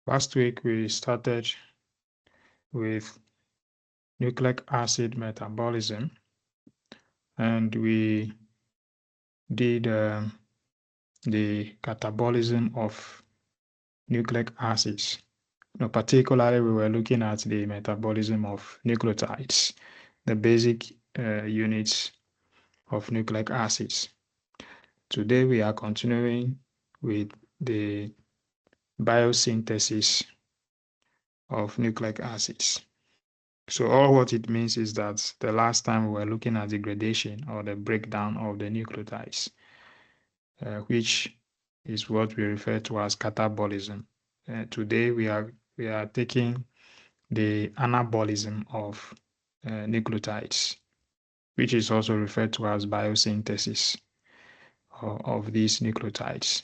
Last week, we started with nucleic acid metabolism, and we did the catabolism of nucleic acids. Particularly, we were looking at the metabolism of nucleotides, the basic units of nucleic acids. Today, we are continuing with the biosynthesis of nucleic acids. So all what it means is that the last time we were looking at the gradation or the breakdown of the nucleotides, which is what we refer to as catabolism. Today we are taking the anabolism of nucleotides, which is also referred to as biosynthesis of these nucleotides.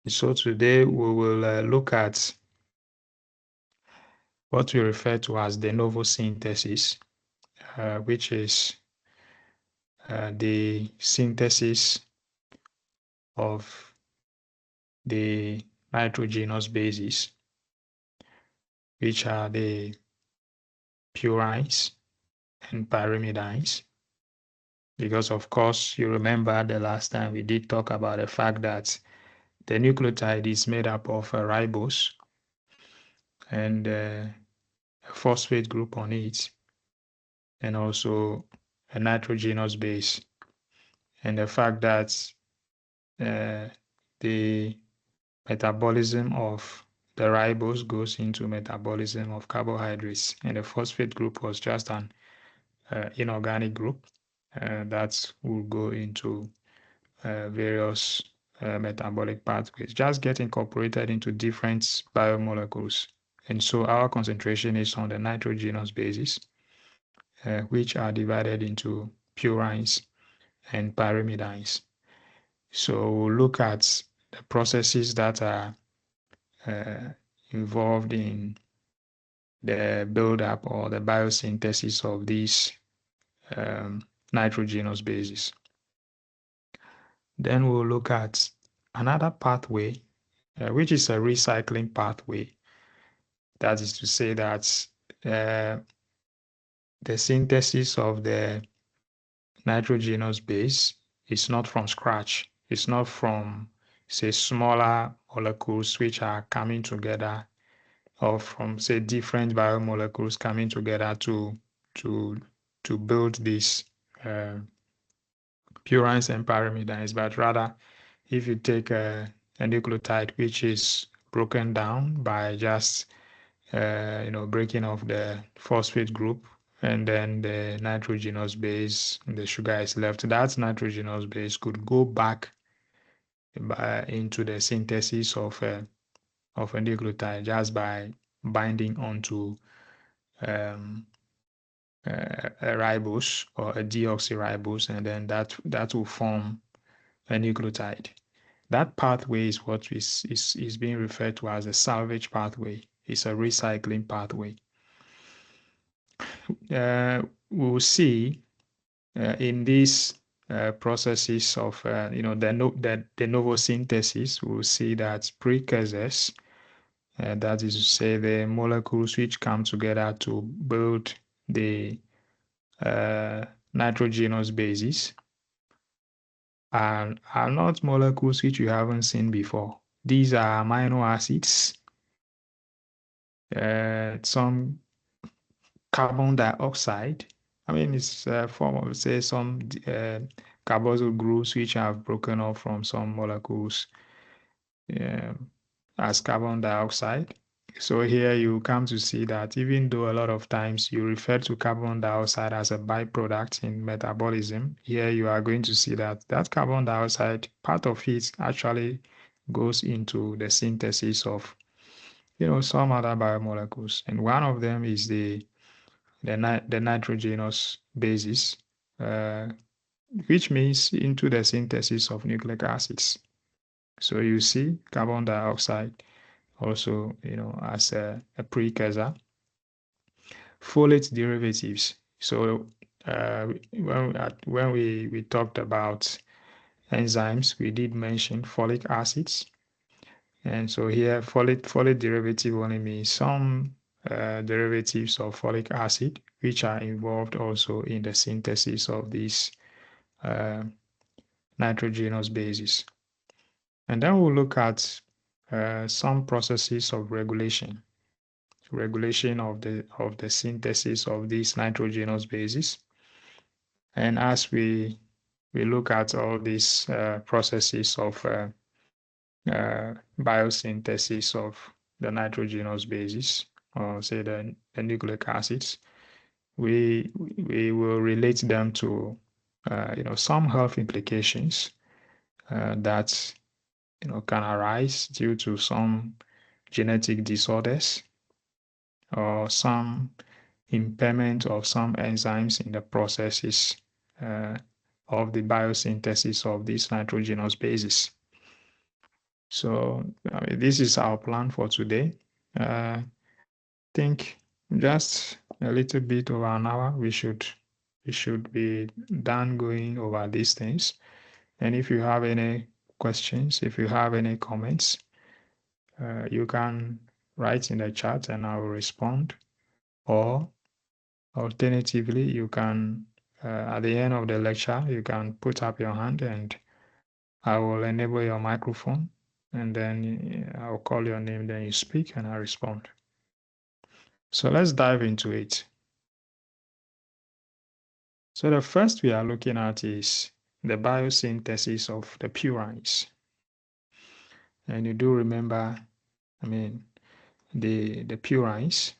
So today we will look at what we refer to as de novo synthesis, which is the synthesis of the nitrogenous bases, which are the purines and pyrimidines. Because of course, you remember the last time we did talk about the fact that the nucleotide is made up of a ribose and a phosphate group on it, and also a nitrogenous base. And the fact that the metabolism of the ribose goes into metabolism of carbohydrates, and the phosphate group was just an inorganic group that will go into various metabolic pathways, just get incorporated into different biomolecules. And so our concentration is on the nitrogenous bases, which are divided into purines and pyrimidines. So we'll look at the processes that are involved in the buildup or the biosynthesis of these nitrogenous bases. Then we'll look at another pathway, which is a recycling pathway. That is to say that the synthesis of the nitrogenous base is not from scratch. It's not from, say, smaller molecules which are coming together, or from, say, different biomolecules coming together to build these purines and pyrimidines, but rather, if you take a nucleotide which is broken down by just breaking off the phosphate group, and then the nitrogenous base, the sugar is left, that nitrogenous base could go back into the synthesis of a nucleotide just by binding onto a ribose or a deoxyribose, and then that will form a nucleotide. That pathway is what is being referred to as a salvage pathway. It's a recycling pathway. We'll see in these processes of the de novo synthesis, we'll see that precursors, that is to say the molecules which come together to build the nitrogenous bases, are not molecules which you haven't seen before. These are amino acids, some carbon dioxide. I mean, it's a form of, say, some carboxyl groups which have broken off from some molecules as carbon dioxide. So here you come to see that even though a lot of times you refer to carbon dioxide as a byproduct in metabolism, here you are going to see that carbon dioxide, part of it actually goes into the synthesis of some other biomolecules, and one of them is the nitrogenous bases, which means into the synthesis of nucleic acids. So you see carbon dioxide also, as a precursor. Folate derivatives. So when we talked about enzymes, we did mention folic acids. And so here, folate derivative only means some derivatives of folic acid, which are involved also in the synthesis of these nitrogenous bases. And then we'll look at some processes of regulation of the synthesis of these nitrogenous bases. And as we look at all these processes of biosynthesis of the nitrogenous bases, or say the nucleic acids, we will relate them to some health implications that can arise due to some genetic disorders or some impairment of some enzymes in the processes of the biosynthesis of these nitrogenous bases. So this is our plan for today. I think just a little bit over an hour, we should be done going over these things. And if you have any questions, if you have any comments, you can write in the chat and I will respond. Or alternatively, you can, at the end of the lecture, you can put up your hand and I will enable your microphone, and then I'll call your name, then you speak and I respond. So let's dive into it. So the first we are looking at is the biosynthesis of the purines. And you do remember, the purines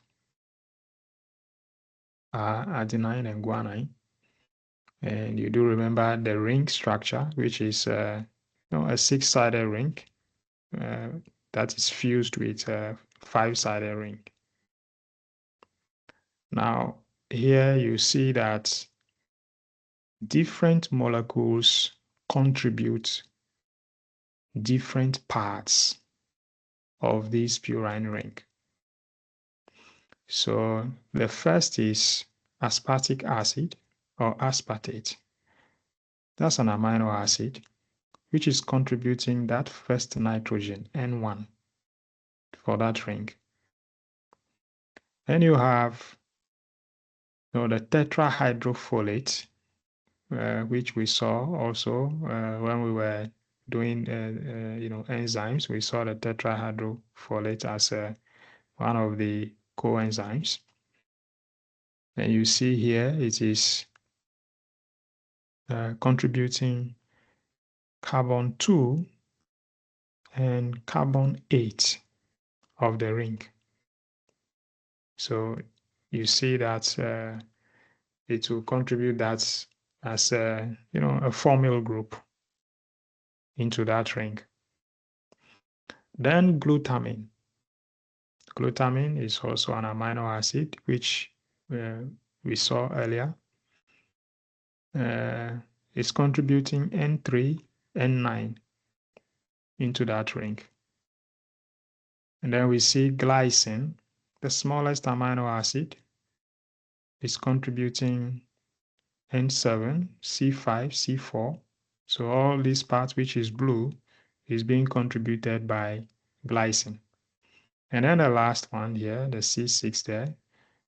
are adenine and guanine. And you do remember the ring structure, which is a six-sided ring that is fused with a five-sided ring. Now, here you see that different molecules contribute different parts of this purine ring. So the first is aspartic acid or aspartate. That's an amino acid which is contributing that first nitrogen, N1, for that ring. Then you have the tetrahydrofolate, which we saw also when we were doing enzymes. We saw the tetrahydrofolate as one of the coenzymes. And you see here it is contributing carbon 2 and carbon 8 of the ring. So you see that it will contribute that as a formyl group into that ring. Then glutamine. Glutamine is also an amino acid which we saw earlier. It's contributing N3, N9 into that ring. And then we see glycine, the smallest amino acid, is contributing N7, C5, C4. So all this part which is blue is being contributed by glycine. And then the last one here, the C6 there,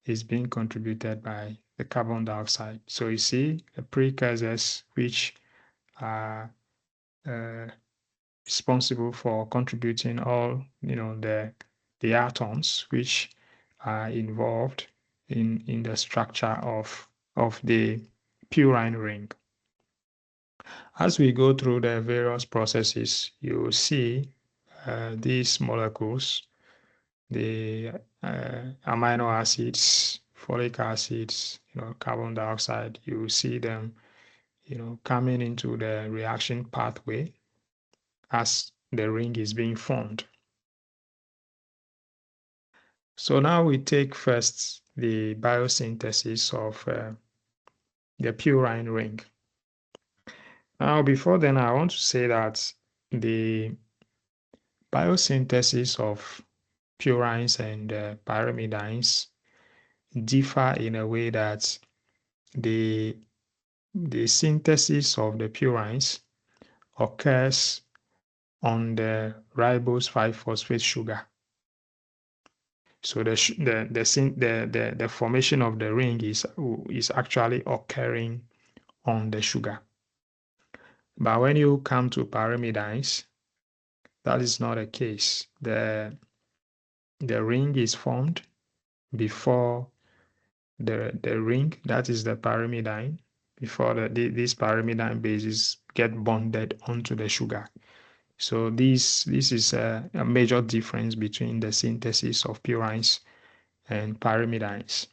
is being contributed by the carbon dioxide. So you see the precursors which are responsible for contributing all the atoms which are involved in the structure of the purine ring. As we go through the various processes, you will see these molecules, the amino acids, folic acids, carbon dioxide. You will see them, coming into the reaction pathway as the ring is being formed. So now we take first the biosynthesis of the purine ring. Now, before then, I want to say that the biosynthesis of purines and pyrimidines differ in a way that the synthesis of the purines occurs on the ribose 5-phosphate sugar. So the formation of the ring is actually occurring on the sugar. But when you come to pyrimidines, that is not the case. The ring is formed before the ring, that is the pyrimidine, before these pyrimidine bases get bonded onto the sugar. So this is a major difference between the synthesis of purines and pyrimidines.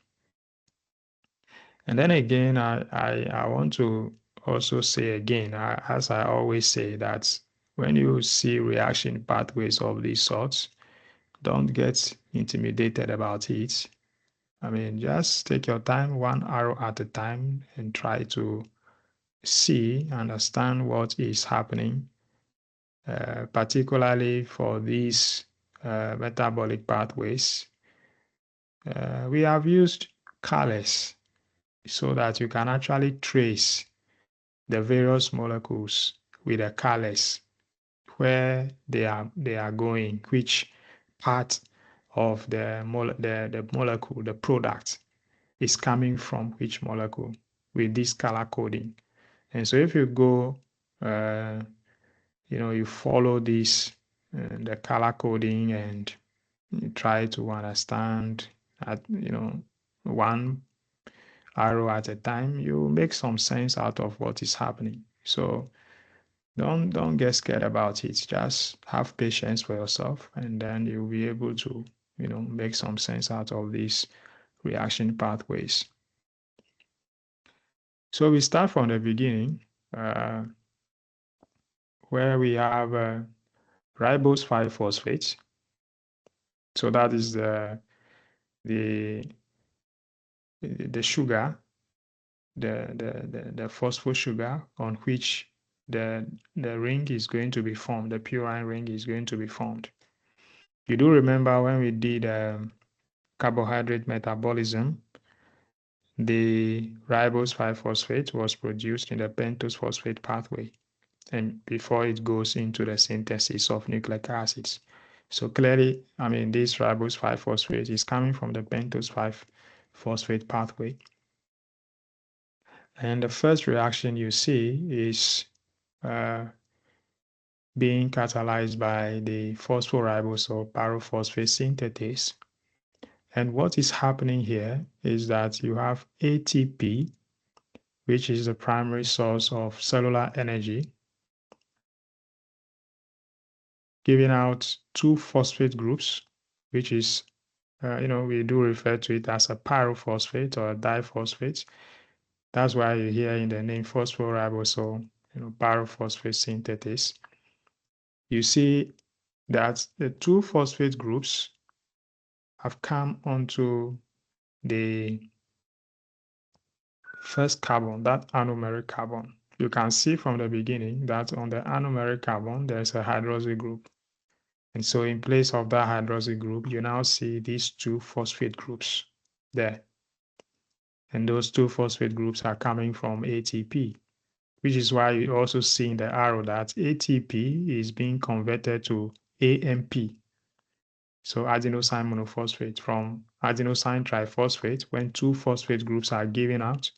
And then again, I want to also say again, as I always say, that when you see reaction pathways of these sorts, don't get intimidated about it. I mean, just take your time, one arrow at a time, and try to understand what is happening, particularly for these metabolic pathways. We have used colors so that you can actually trace the various molecules with the colors, where they are going, which part of the molecule, the product, is coming from which molecule with this color coding. And so if you go, you follow this, the color coding, and you try to understand one arrow at a time, you make some sense out of what is happening. So don't get scared about it. Just have patience for yourself, and then you'll be able to make some sense out of these reaction pathways. So we start from the beginning, where we have ribose 5-phosphate. So that is the sugar, the phosphate sugar on which the ring is going to be formed, the purine ring is going to be formed. You do remember when we did carbohydrate metabolism, the ribose 5-phosphate was produced in the pentose phosphate pathway, and before it goes into the synthesis of nucleic acids. So clearly, I mean, this ribose 5-phosphate is coming from the pentose 5-phosphate pathway. And the first reaction you see is being catalyzed by the phospholipase or pyrophosphate synthetase. And what is happening here is that you have ATP, which is the primary source of cellular energy, giving out two phosphate groups, which is, we do refer to it as a pyrophosphate or a diphosphate. That's why you hear in the name phospholipase or pyrophosphate synthetase. You see that the two phosphate groups have come onto the first carbon, that anomeric carbon. You can see from the beginning that on the anomeric carbon, there's a hydroxyl group. And so in place of that hydroxyl group, you now see these two phosphate groups there. And those two phosphate groups are coming from ATP, which is why you also see in the arrow that ATP is being converted to AMP. So adenosine monophosphate from adenosine triphosphate, when two phosphate groups are given out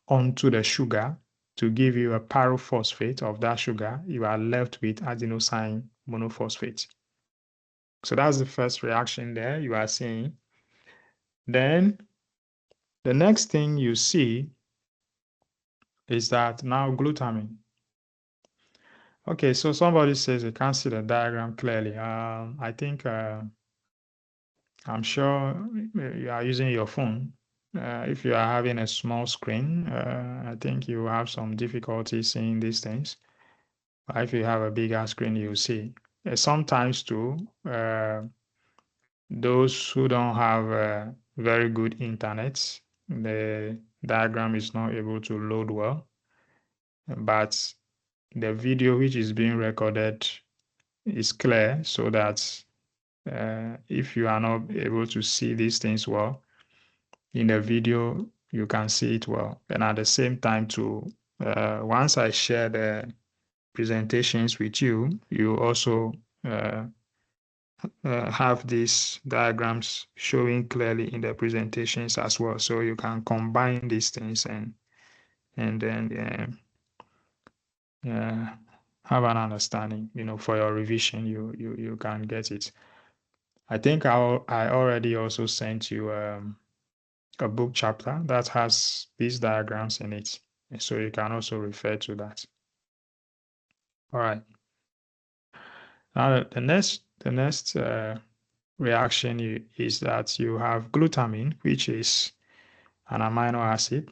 onto the sugar to give you a pyrophosphate of that sugar, you are left with adenosine monophosphate. So that's the first reaction there you are seeing. Then the next thing you see is that now glutamine. Okay, so somebody says they can't see the diagram clearly. I think I'm sure you are using your phone. If you are having a small screen, I think you have some difficulty seeing these things. But if you have a bigger screen, you'll see. Sometimes too, those who don't have very good internet, the diagram is not able to load well. But the video which is being recorded is clear, so that if you are not able to see these things well, in the video, you can see it well. And at the same time too, once I share presentations with you, you also have these diagrams showing clearly in the presentations as well. So you can combine these things and then have an understanding. For your revision, you can get it. I think I already also sent you a book chapter that has these diagrams in it, so you can also refer to that. All right. Now the next reaction is that you have glutamine, which is an amino acid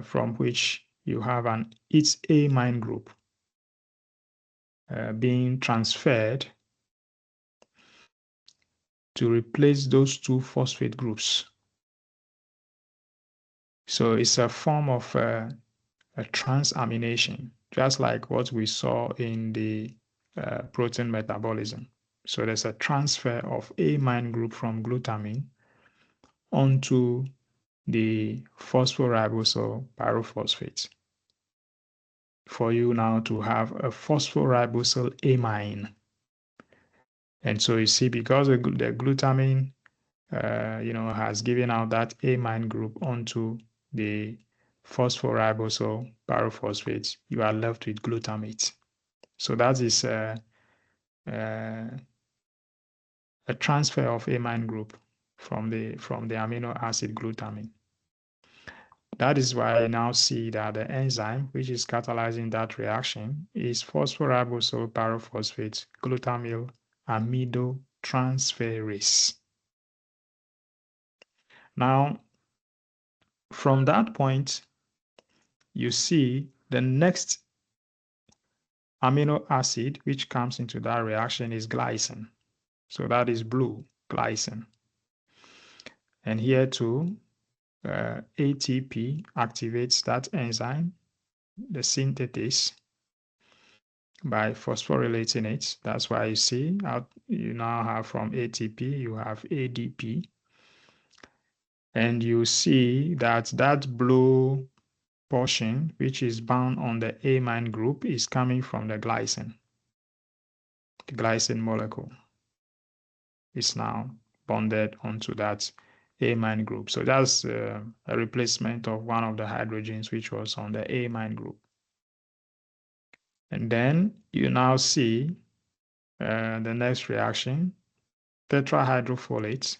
from which you have its amine group being transferred to replace those two phosphate groups. So it's a form of a transamination, just like what we saw in the protein metabolism. So there's a transfer of amine group from glutamine onto the phosphoribosylpyrophosphate pyrophosphate for you now to have a phosphoribosyl amine. And so you see, because the glutamine has given out that amine group onto the phosphoribosyl pyrophosphate, you are left with glutamate. So that is a transfer of amine group from the amino acid glutamine. That is why I now see that the enzyme which is catalyzing that reaction is phosphoribosyl pyrophosphate glutamyl amidotransferase. Now, from that point, you see the next amino acid which comes into that reaction is glycine. So that is blue, glycine. And here too, ATP activates that enzyme, the synthetase, by phosphorylating it. That's why you see you now have from ATP, you have ADP. And you see that blue portion, which is bound on the amine group, is coming from the glycine. The glycine molecule is now bonded onto that amine group. So that's a replacement of one of the hydrogens which was on the amine group. And then you now see the next reaction, tetrahydrofolate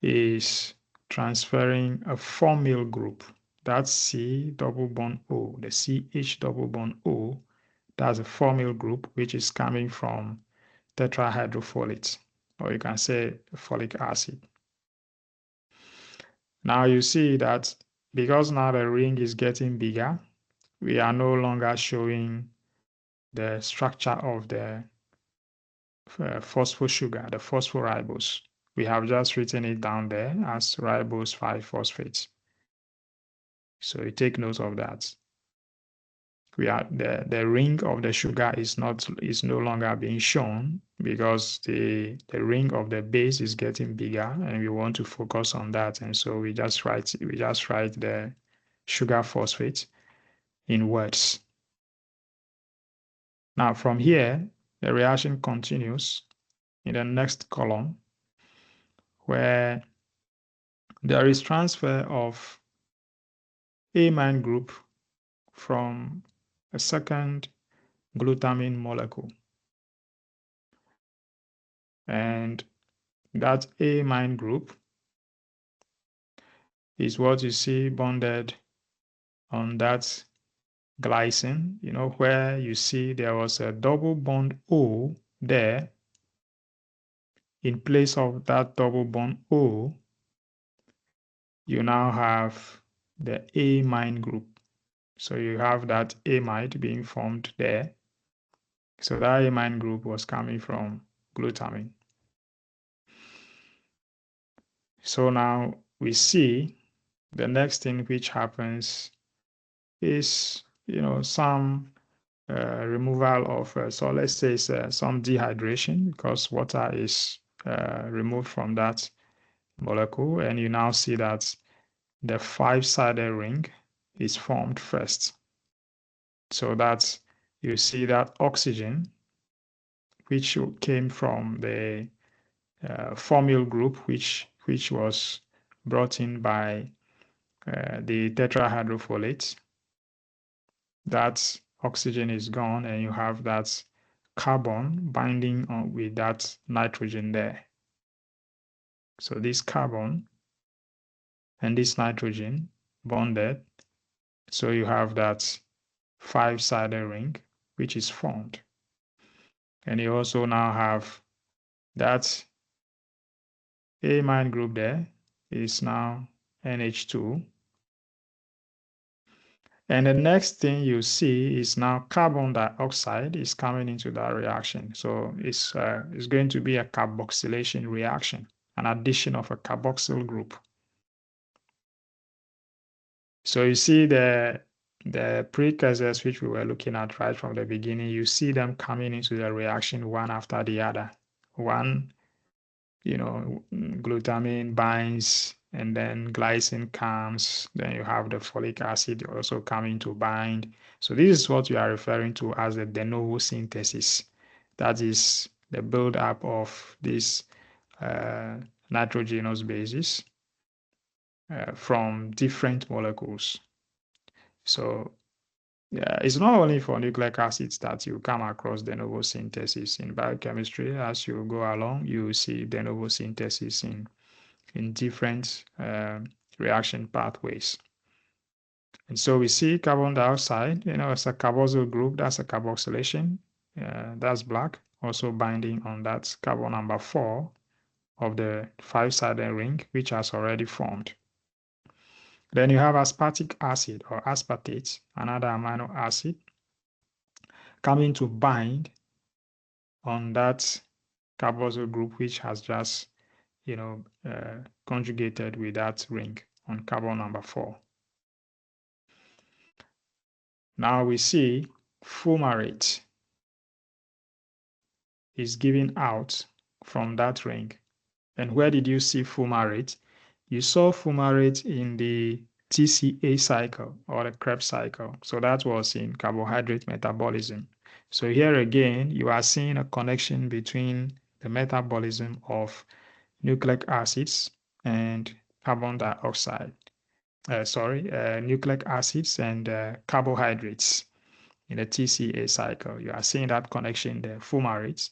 is transferring a formyl group. That's C double bond O, the CH double bond O. That's a formyl group which is coming from tetrahydrofolate, or you can say folic acid. Now you see that because now the ring is getting bigger, we are no longer showing the structure of the phosphosugar, the phosphoribose. We have just written it down there as ribose 5-phosphate. So you take note of that. We are the ring of the sugar is no longer being shown because the ring of the base is getting bigger, and we want to focus on that. And so we just write the sugar phosphate in words. Now from here, the reaction continues in the next column, where there is transfer of amine group from a second glutamine molecule. And that amine group is what you see bonded on that glycine, where you see there was a double bond O there. In place of that double bond O, you now have the amine group. So you have that amide being formed there. So that amine group was coming from glutamine. So now we see the next thing which happens is, some removal of, so let's say some dehydration, because water is removed from that molecule. And you now see that the 5-sided ring is formed first. So that's, you see that oxygen, which came from the formyl group, which was brought in by the tetrahydrofolate, that oxygen is gone, and you have that carbon binding on with that nitrogen there. So this carbon and this nitrogen bonded, so you have that 5-sided ring which is formed. And you also now have that amine group there is now NH2. And the next thing you see is now carbon dioxide is coming into that reaction. So it's going to be a carboxylation reaction, an addition of a carboxyl group. So you see the precursors which we were looking at right from the beginning, you see them coming into the reaction one after the other. One, glutamine binds, and then glycine comes, then you have the folic acid also coming to bind. So this is what we are referring to as the de novo synthesis. That is the build-up of these nitrogenous bases from different molecules. So it's not only for nucleic acids that you come across de novo synthesis in biochemistry. As you go along, you see de novo synthesis in different reaction pathways. And so we see carbon dioxide, as a carboxyl group, that's a carboxylation, that's black, also binding on that carbon number 4 of the 5-sided ring, which has already formed. Then you have aspartic acid or aspartate, another amino acid, coming to bind on that carboxyl group, which has just, conjugated with that ring on carbon number 4. Now we see fumarate is given out from that ring. And where did you see fumarate? You saw fumarate in the TCA cycle or the Krebs cycle. So that was in carbohydrate metabolism. So here again, you are seeing a connection between the metabolism of nucleic acids and carbon dioxide. Nucleic acids and carbohydrates in the TCA cycle. You are seeing that connection there, fumarate,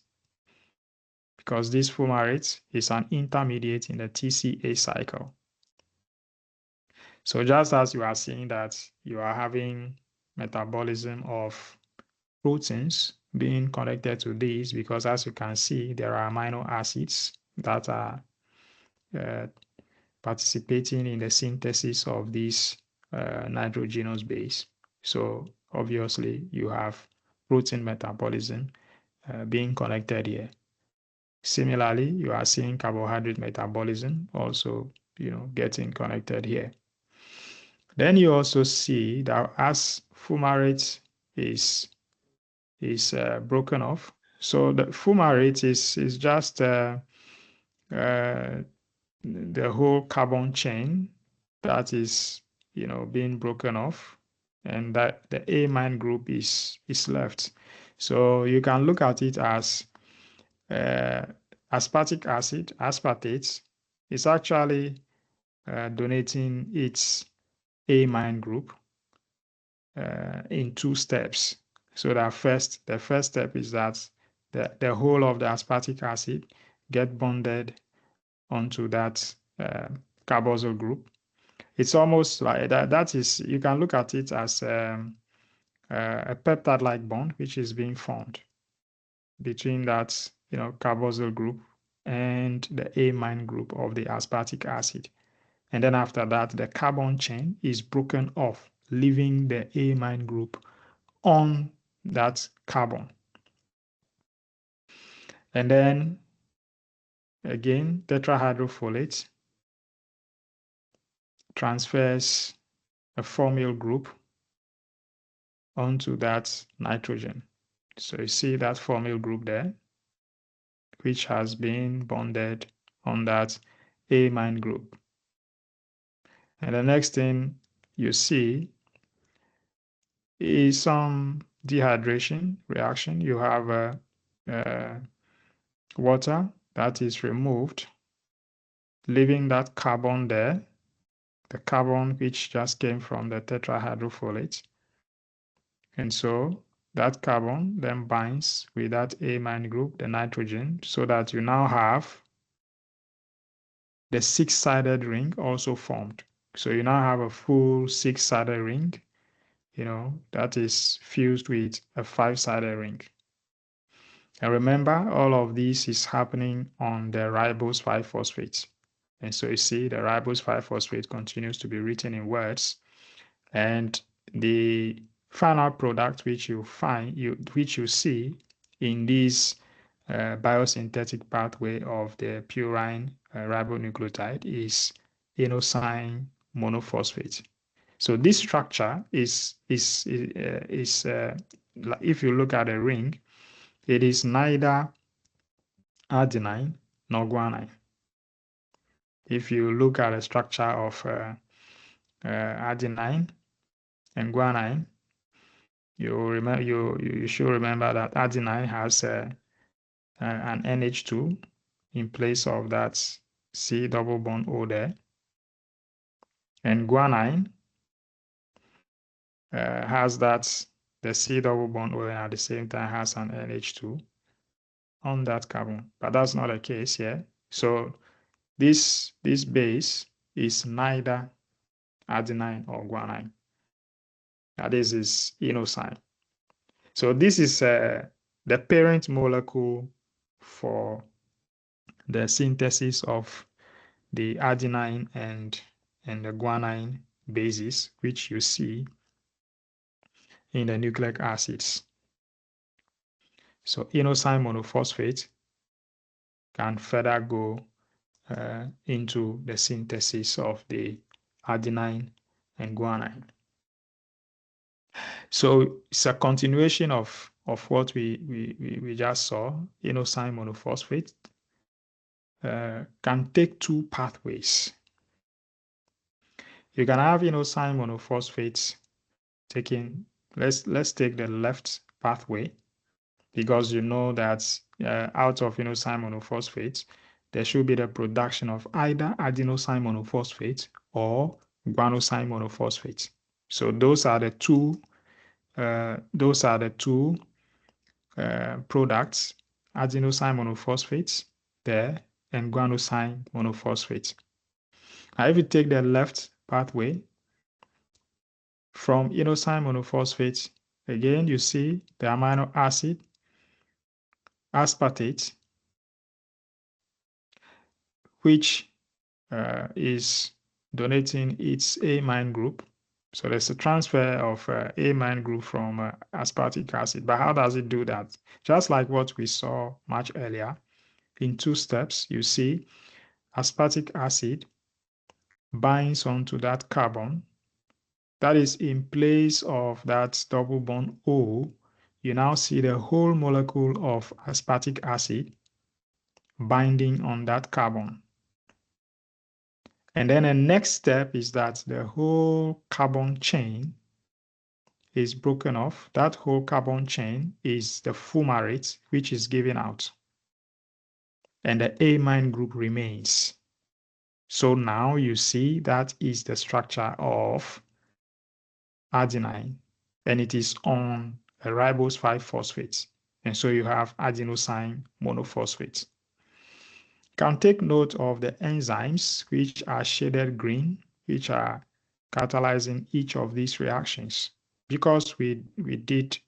because this fumarate is an intermediate in the TCA cycle. So just as you are seeing that you are having metabolism of proteins being connected to these, because as you can see, there are amino acids that are participating in the synthesis of this nitrogenous base. So obviously you have protein metabolism being connected here. Similarly, you are seeing carbohydrate metabolism also, getting connected here. Then you also see that as fumarate is broken off, so the fumarate is just the whole carbon chain that is, being broken off, and that the amine group is left. So you can look at it as aspartic acid, aspartate, is actually donating its amine group in 2 steps. So the first step is that the whole of the aspartic acid get bonded onto that carboxyl group. It's almost like that is, you can look at it as a peptide-like bond which is being formed between that carboxyl group and the amine group of the aspartic acid. And then after that, the carbon chain is broken off, leaving the amine group on that carbon. And then again, tetrahydrofolate transfers a formyl group onto that nitrogen. So you see that formyl group there, which has been bonded on that amine group. And the next thing you see is some dehydration reaction. You have water that is removed, leaving that carbon there, the carbon which just came from the tetrahydrofolate. And so that carbon then binds with that amine group, the nitrogen, so that you now have the six-sided ring also formed. So you now have a full six-sided ring, that is fused with a five-sided ring. And remember, all of this is happening on the ribose 5-phosphate. And so you see the ribose 5-phosphate continues to be written in words. And the final product which you see in this biosynthetic pathway of the purine ribonucleotide is inosine monophosphate. So this structure is if you look at a ring, it is neither adenine nor guanine. If you look at the structure of adenine and guanine, you should remember that adenine has an NH2 in place of that C double bond O there, and guanine has the C double bond O, and at the same time has an NH2 on that carbon, but that's not the case here. So this base is neither adenine or guanine. Now this is inosine. So this is the parent molecule for the synthesis of the adenine and the guanine bases, which you see in the nucleic acids. So inosine monophosphate can further go into the synthesis of the adenine and guanine. So it's a continuation of what we just saw. Inosine monophosphate can take two pathways. You can have inosine monophosphates taking, let's take the left pathway, because you know that out of inosine monophosphates, there should be the production of either adenosine monophosphate or guanosine monophosphate. So those are the two products, adenosine monophosphates there and guanosine monophosphate. Now, if you take the left pathway from inosine monophosphate, again you see the amino acid aspartate, which is donating its amine group. So there's a transfer of amine group from aspartic acid. But how does it do that? Just like what we saw much earlier, in two steps, you see aspartic acid binds onto that carbon. That is in place of that double bond O. You now see the whole molecule of aspartic acid binding on that carbon. And then the next step is that the whole carbon chain is broken off. That whole carbon chain is the fumarate, which is given out. And the amine group remains. So now you see that is the structure of adenine, and it is on a ribose 5-phosphate. And so you have adenosine monophosphate. Can take note of the enzymes which are shaded green, which are catalyzing each of these reactions, because we did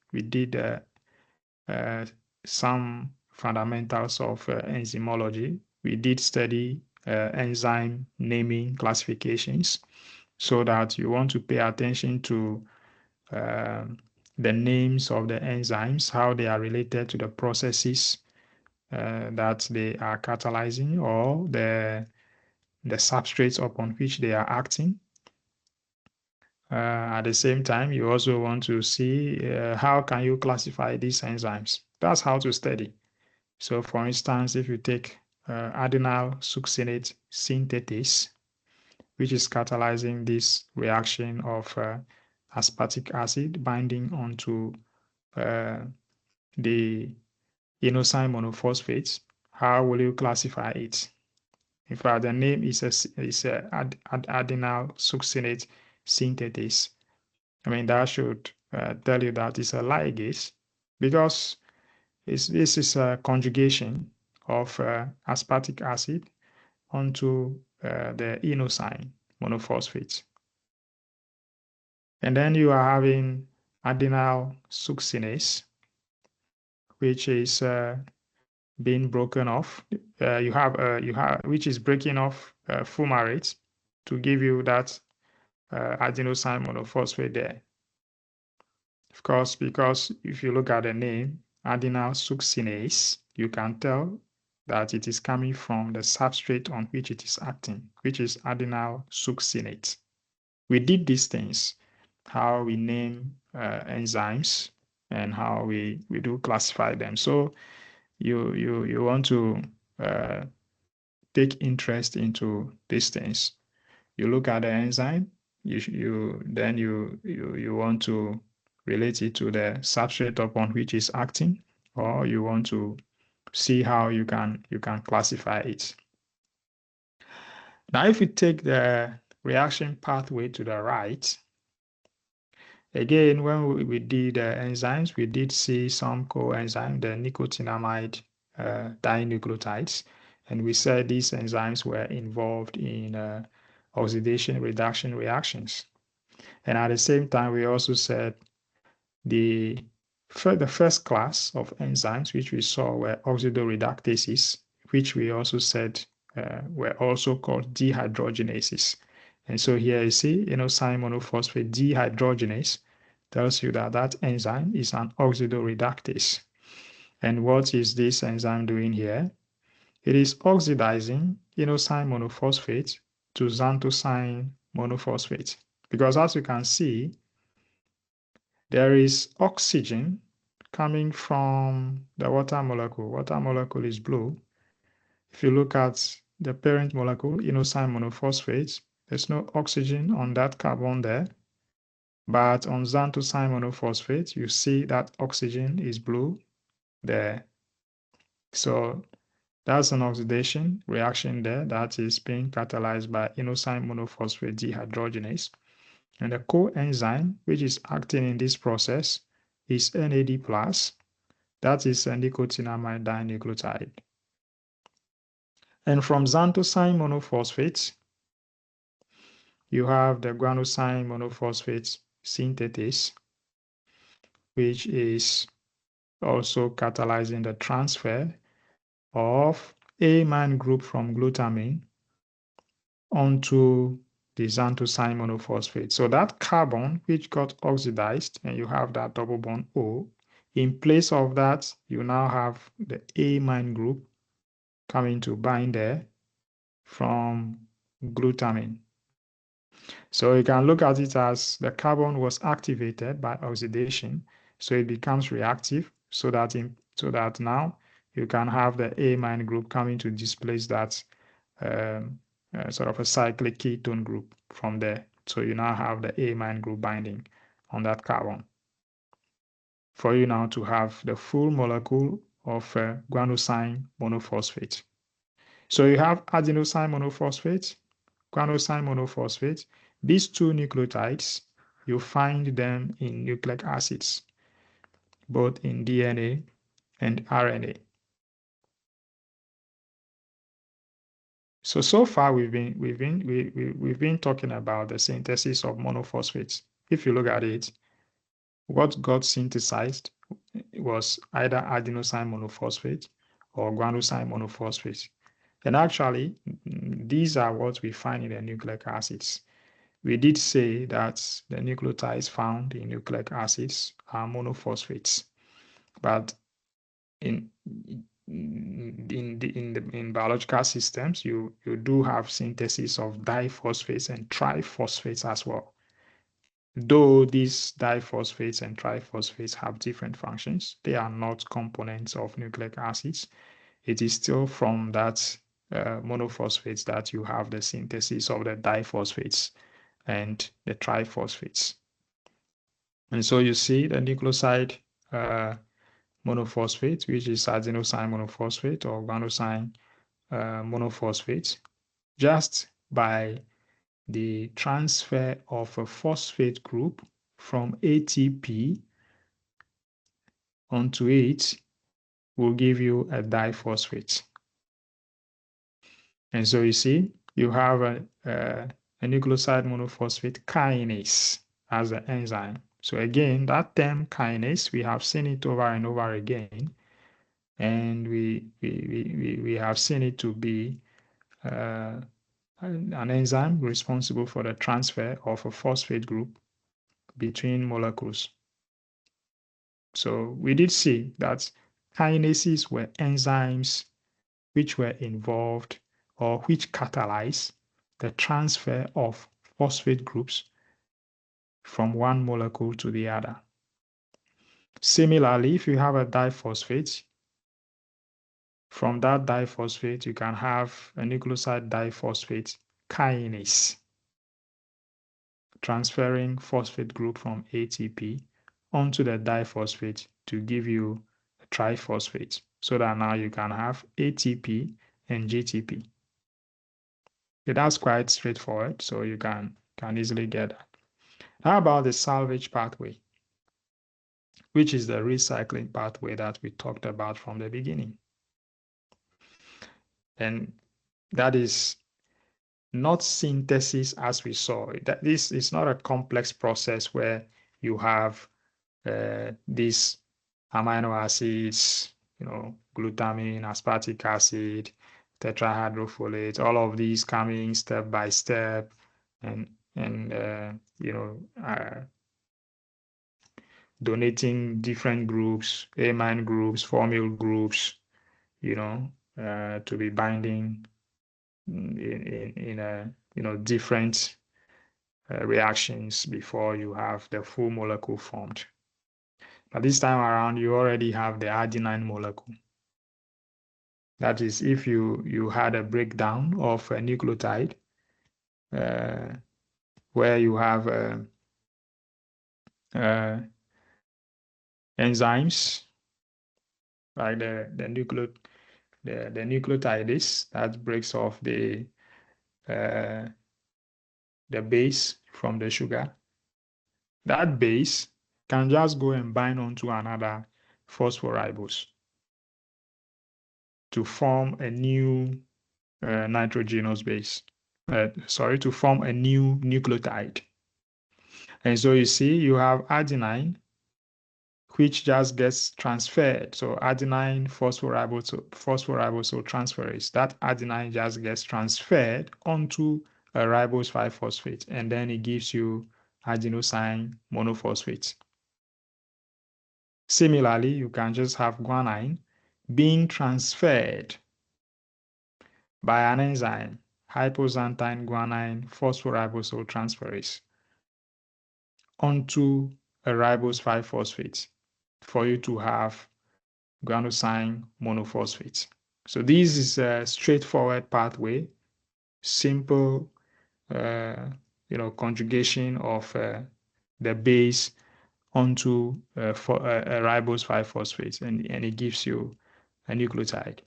some fundamentals of enzymology. We did study enzyme naming classifications, so that you want to pay attention to the names of the enzymes, how they are related to the processes that they are catalyzing, or the substrates upon which they are acting. At the same time, you also want to see how can you classify these enzymes. That's how to study. So for instance, if you take adenyl succinate synthetase, which is catalyzing this reaction of aspartic acid binding onto the inosine monophosphates, how will you classify it? In fact, the name is a adenyl succinate synthetase. I mean, that should tell you that it's a ligase because this is a conjugation of aspartic acid onto the inosine monophosphate. And then you are having adenyl succinase, which is being broken off. You have which is breaking off fumarate to give you that adenosine monophosphate there. Of course, because if you look at the name adenyl succinase, you can tell that it is coming from the substrate on which it is acting, which is adenyl succinate. We did these things, how we name enzymes and how we do classify them. So you want to take interest into these things. You look at the enzyme, you want to relate it to the substrate upon which it's acting, or you want to see how you can classify it. Now, if you take the reaction pathway to the right, again, when we did enzymes, we did see some coenzyme, the nicotinamide dinucleotides, and we said these enzymes were involved in oxidation reduction reactions. And at the same time, we also said the first class of enzymes which we saw were oxidoreductases, which we also said were also called dehydrogenases. And so here you see inosine monophosphate dehydrogenase tells you that that enzyme is an oxidoreductase. And what is this enzyme doing here? It is oxidizing inosine monophosphate to xanthosine monophosphate. Because as you can see, there is oxygen coming from the water molecule. Water molecule is blue. If you look at the parent molecule, inosine monophosphate, there's no oxygen on that carbon there. But on xanthosine monophosphate, you see that oxygen is blue there. So that's an oxidation reaction there that is being catalyzed by inosine monophosphate dehydrogenase. And the coenzyme which is acting in this process is NAD+. That is a nicotinamide dinucleotide. And from xanthosine monophosphate, you have the guanosine monophosphate synthetase, which is also catalyzing the transfer of amine group from glutamine onto the xanthosine monophosphate. So that carbon which got oxidized, and you have that double bond O, in place of that, you now have the amine group coming to bind there from glutamine. So you can look at it as the carbon was activated by oxidation, so it becomes reactive, so that now you can have the amine group coming to displace that sort of a cyclic ketone group from there. So you now have the amine group binding on that carbon, for you now to have the full molecule of guanosine monophosphate. So you have adenosine monophosphate, guanosine monophosphate. These two nucleotides, you find them in nucleic acids, both in DNA and RNA. So far we've been talking about the synthesis of monophosphates. If you look at it, what got synthesized was either adenosine monophosphate or guanosine monophosphate. And actually, these are what we find in the nucleic acids. We did say that the nucleotides found in nucleic acids are monophosphates, but in biological systems, you do have synthesis of diphosphates and triphosphates as well. Though these diphosphates and triphosphates have different functions, they are not components of nucleic acids. It is still from that monophosphates that you have the synthesis of the diphosphates and the triphosphates. And so you see the nucleoside monophosphate, which is adenosine monophosphate or guanosine monophosphate, just by the transfer of a phosphate group from ATP onto it will give you a diphosphate. And so you see, you have a nucleoside monophosphate kinase as an enzyme. So again, that term kinase, we have seen it over and over again. And we have seen it to be an enzyme responsible for the transfer of a phosphate group between molecules. So we did see that kinases were enzymes which were involved or which catalyze the transfer of phosphate groups from one molecule to the other. Similarly, if you have a diphosphate, from that diphosphate, you can have a nucleoside diphosphate kinase, transferring phosphate group from ATP onto the diphosphate to give you a triphosphate, so that now you can have ATP and GTP. Okay, that's quite straightforward, so you can easily get that. How about the salvage pathway, which is the recycling pathway that we talked about from the beginning? And that is not synthesis as we saw. That this is not a complex process where you have these amino acids, glutamine, aspartic acid, tetrahydrofolate, all of these coming step by step, and donating different groups, amine groups, formyl groups, to be binding in a different reactions before you have the full molecule formed. But this time around, you already have the adenine molecule. That is, if you had a breakdown of a nucleotide where you have enzymes like the nucleotides that breaks off the base from the sugar. That base can just go and bind onto another phospholipase to form a new nitrogenous base. To form a new nucleotide. And so you see, you have adenine, which just gets transferred. So adenine phosphoribosyltransferase, transferase. That adenine just gets transferred onto a ribose 5-phosphate, and then it gives you adenosine monophosphate. Similarly, you can just have guanine being transferred by an enzyme, hypoxanthine guanine phosphoribosyltransferase, onto a ribose 5-phosphate for you to have guanosine monophosphate. So this is a straightforward pathway, simple, conjugation of the base onto a ribose 5-phosphate, and it gives you a nucleotide.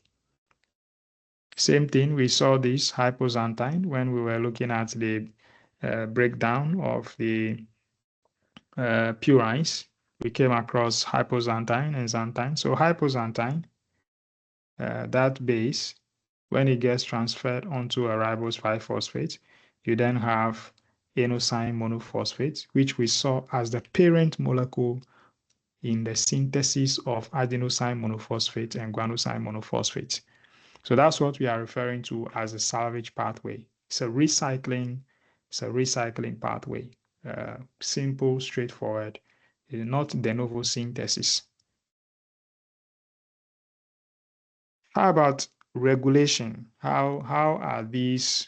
Same thing, we saw this hypoxanthine when we were looking at the breakdown of the purines. We came across hypoxanthine and xanthine. So hypoxanthine, that base, when it gets transferred onto a ribose 5-phosphate, you then have adenosine monophosphate, which we saw as the parent molecule in the synthesis of adenosine monophosphate and guanosine monophosphate. So that's what we are referring to as a salvage pathway. It's a recycling pathway. Simple, straightforward, not de novo synthesis. How about regulation? How are these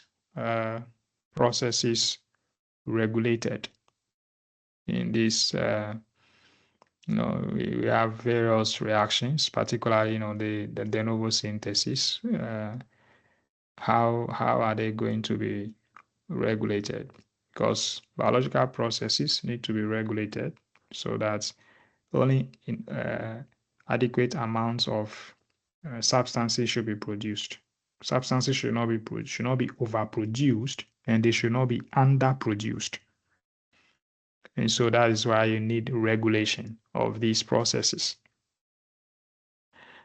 processes regulated in this? We have various reactions, particularly the de novo synthesis. How are they going to be regulated? Because biological processes need to be regulated. so that only adequate amounts of substances should be produced. Substances should not be overproduced, and they should not be underproduced. And so that is why you need regulation of these processes.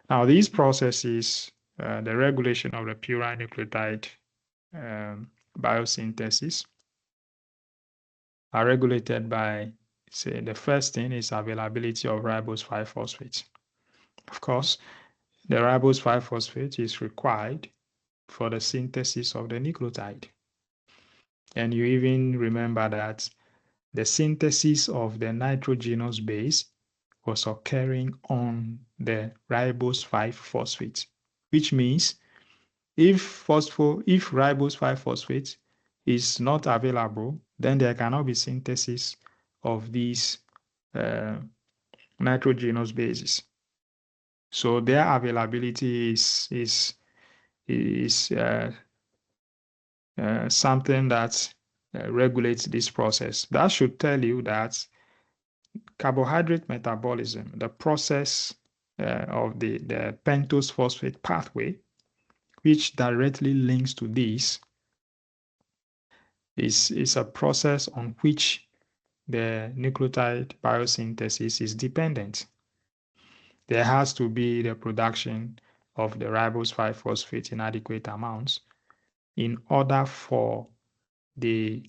Now, these processes, the regulation of the purine nucleotide biosynthesis, are regulated by, say, the first thing is availability of ribose 5-phosphate. Of course, the ribose 5-phosphate is required for the synthesis of the nucleotide. And you even remember that the synthesis of the nitrogenous base was occurring on the ribose 5-phosphate, which means if ribose 5-phosphate is not available, then there cannot be synthesis of these nitrogenous bases. So their availability is something that regulates this process. That should tell you that carbohydrate metabolism, the process of the pentose phosphate pathway, which directly links to this, is a process on which the nucleotide biosynthesis is dependent. There has to be the production of the ribose 5-phosphate in adequate amounts in order for the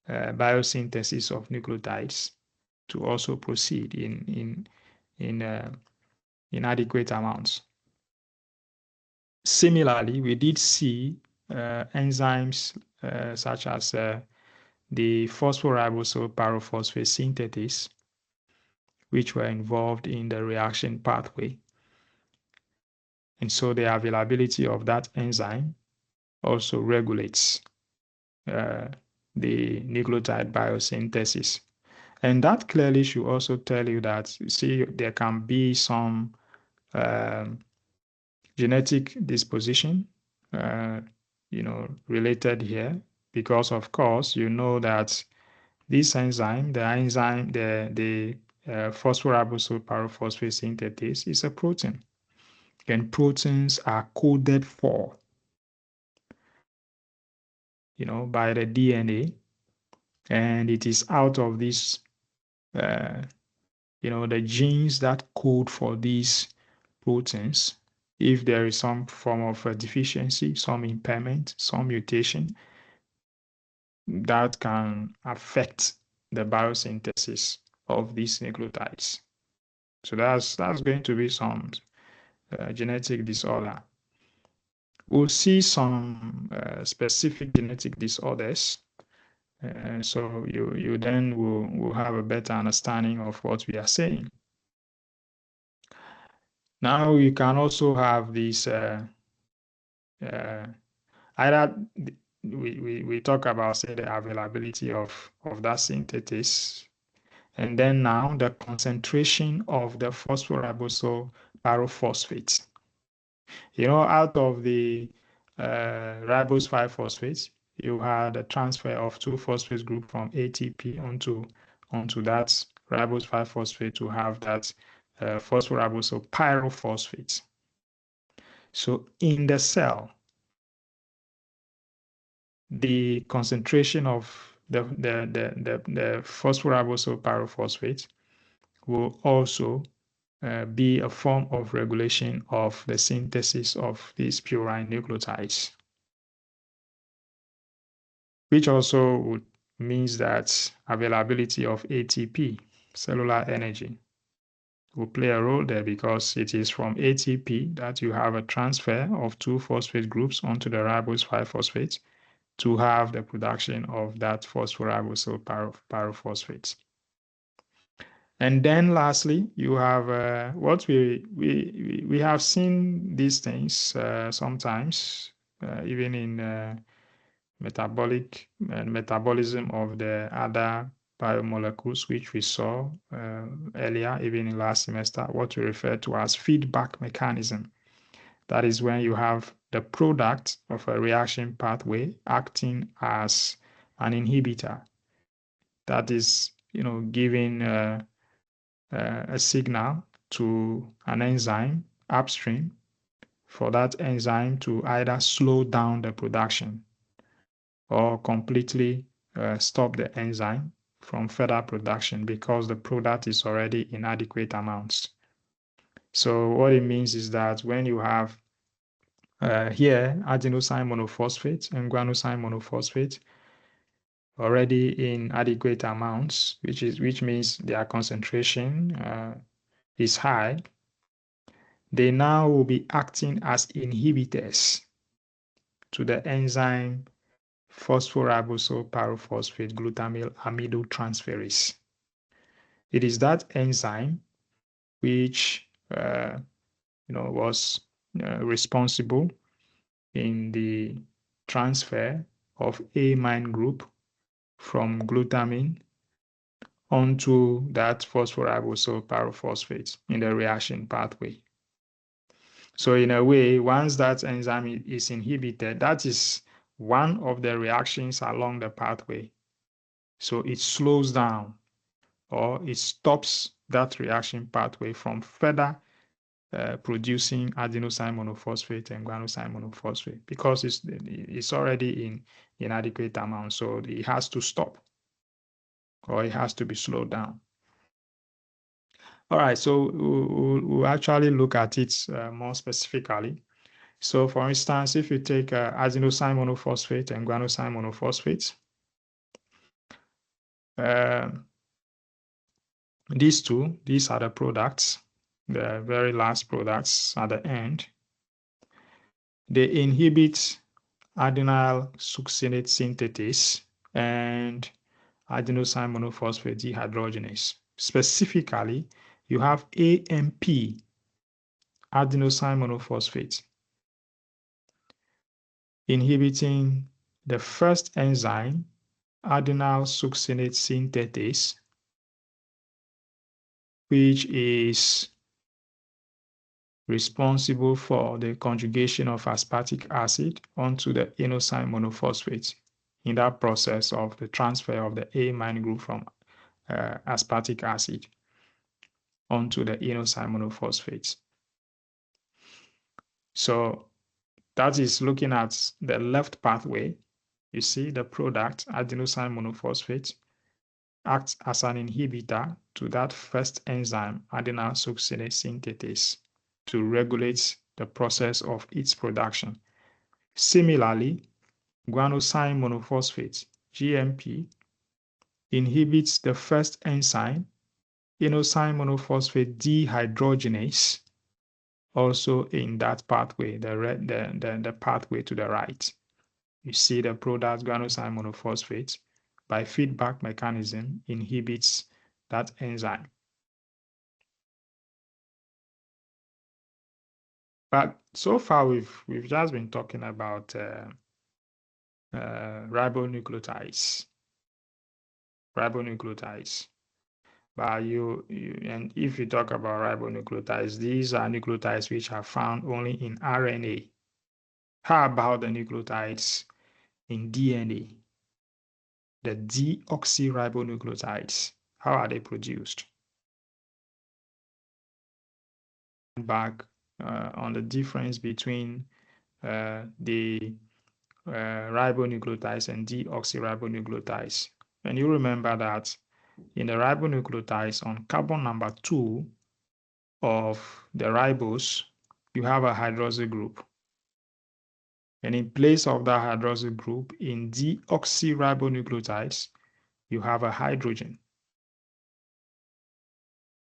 biosynthesis of nucleotides to also proceed in adequate amounts. Similarly, we did see enzymes such as the phosphoribosole pyrophosphate synthetase, which were involved in the reaction pathway. And so the availability of that enzyme also regulates the nucleotide biosynthesis. And that clearly should also tell you that, see, there can be some genetic disposition, related here, because of course, you know that this enzyme, the phosphoribosole pyrophosphate synthetase, is a protein. And proteins are coded for, by the DNA, and it is out of this, the genes that code for these proteins. If there is some form of a deficiency, some impairment, some mutation, that can affect the biosynthesis of these nucleotides. So that's going to be some genetic disorder. We'll see some specific genetic disorders. So you then will have a better understanding of what we are saying. Now you can also have these either we talk about, say, the availability of that synthetase, and then now the concentration of the phosphoribosole pyrophosphate. Out of the ribose 5-phosphate, you had a transfer of 2 phosphate group from ATP onto that ribose 5-phosphate to have that phosphoribosole pyrophosphate. So in the cell, the concentration of the phosphoribosole pyrophosphate will also be a form of regulation of the synthesis of these purine nucleotides, which also means that availability of ATP, cellular energy, will play a role there, because it is from ATP that you have a transfer of 2 phosphate groups onto the ribose 5-phosphate to have the production of that phosphoribosole pyrophosphate. And then lastly, you have what we have seen these things sometimes, even in metabolism of the other biomolecules, which we saw earlier, even in last semester, what we refer to as feedback mechanism. That is when you have the product of a reaction pathway acting as an inhibitor. That is, giving a signal to an enzyme upstream for that enzyme to either slow down the production or completely stop the enzyme from further production because the product is already in adequate amounts. So what it means is that when you have here adenosine monophosphate and guanosine monophosphate already in adequate amounts, which means their concentration is high, they now will be acting as inhibitors to the enzyme phosphoribosylpyrophosphate pyrophosphate glutamyl amidotransferase. It is that enzyme which was responsible in the transfer of amine group from glutamine onto that phosphoribosylpyrophosphate pyrophosphate in the reaction pathway. So in a way, once that enzyme is inhibited, that is one of the reactions along the pathway. So it slows down or it stops that reaction pathway from further producing adenosine monophosphate and guanosine monophosphate because it's already in inadequate amount. So it has to stop or it has to be slowed down. All right, so we'll actually look at it more specifically. So for instance, if you take adenosine monophosphate and guanosine monophosphate, these are the products, the very last products at the end. They inhibit adenyl succinate synthetase and adenosine monophosphate dehydrogenase. Specifically, you have AMP, adenosine monophosphate, inhibiting the first enzyme, adenyl succinate synthetase, which is responsible for the conjugation of aspartic acid onto the inosine monophosphate in that process of the transfer of the amine group from aspartic acid onto the inosine monophosphate. So that is looking at the left pathway. You see the product, adenosine monophosphate, acts as an inhibitor to that first enzyme, adenyl succinate synthetase, to regulate the process of its production. Similarly, guanosine monophosphate, GMP, inhibits the first enzyme, inosine monophosphate dehydrogenase, also in that pathway, the pathway to the right. You see the product guanosine monophosphate by feedback mechanism inhibits that enzyme. But so far we've just been talking about ribonucleotides. But and if you talk about ribonucleotides, these are nucleotides which are found only in RNA. How about the nucleotides in DNA? The deoxyribonucleotides, how are they produced? Back on the difference between the ribonucleotides and deoxyribonucleotides. And you remember that in the ribonucleotides, on carbon number 2 of the ribose, you have a hydroxyl group. And in place of that hydroxyl group, in deoxyribonucleotides, you have a hydrogen.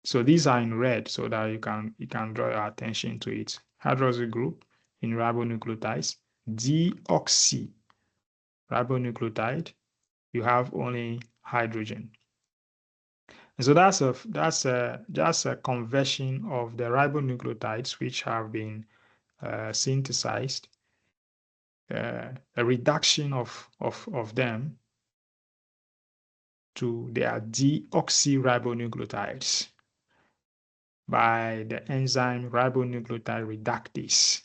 So these are in red so that you can draw your attention to it. Hydroxyl group in ribonucleotides, deoxyribonucleotide, you have only hydrogen. And so that's just a conversion of the ribonucleotides which have been synthesized, a reduction of them to their deoxyribonucleotides by the enzyme ribonucleotide reductase.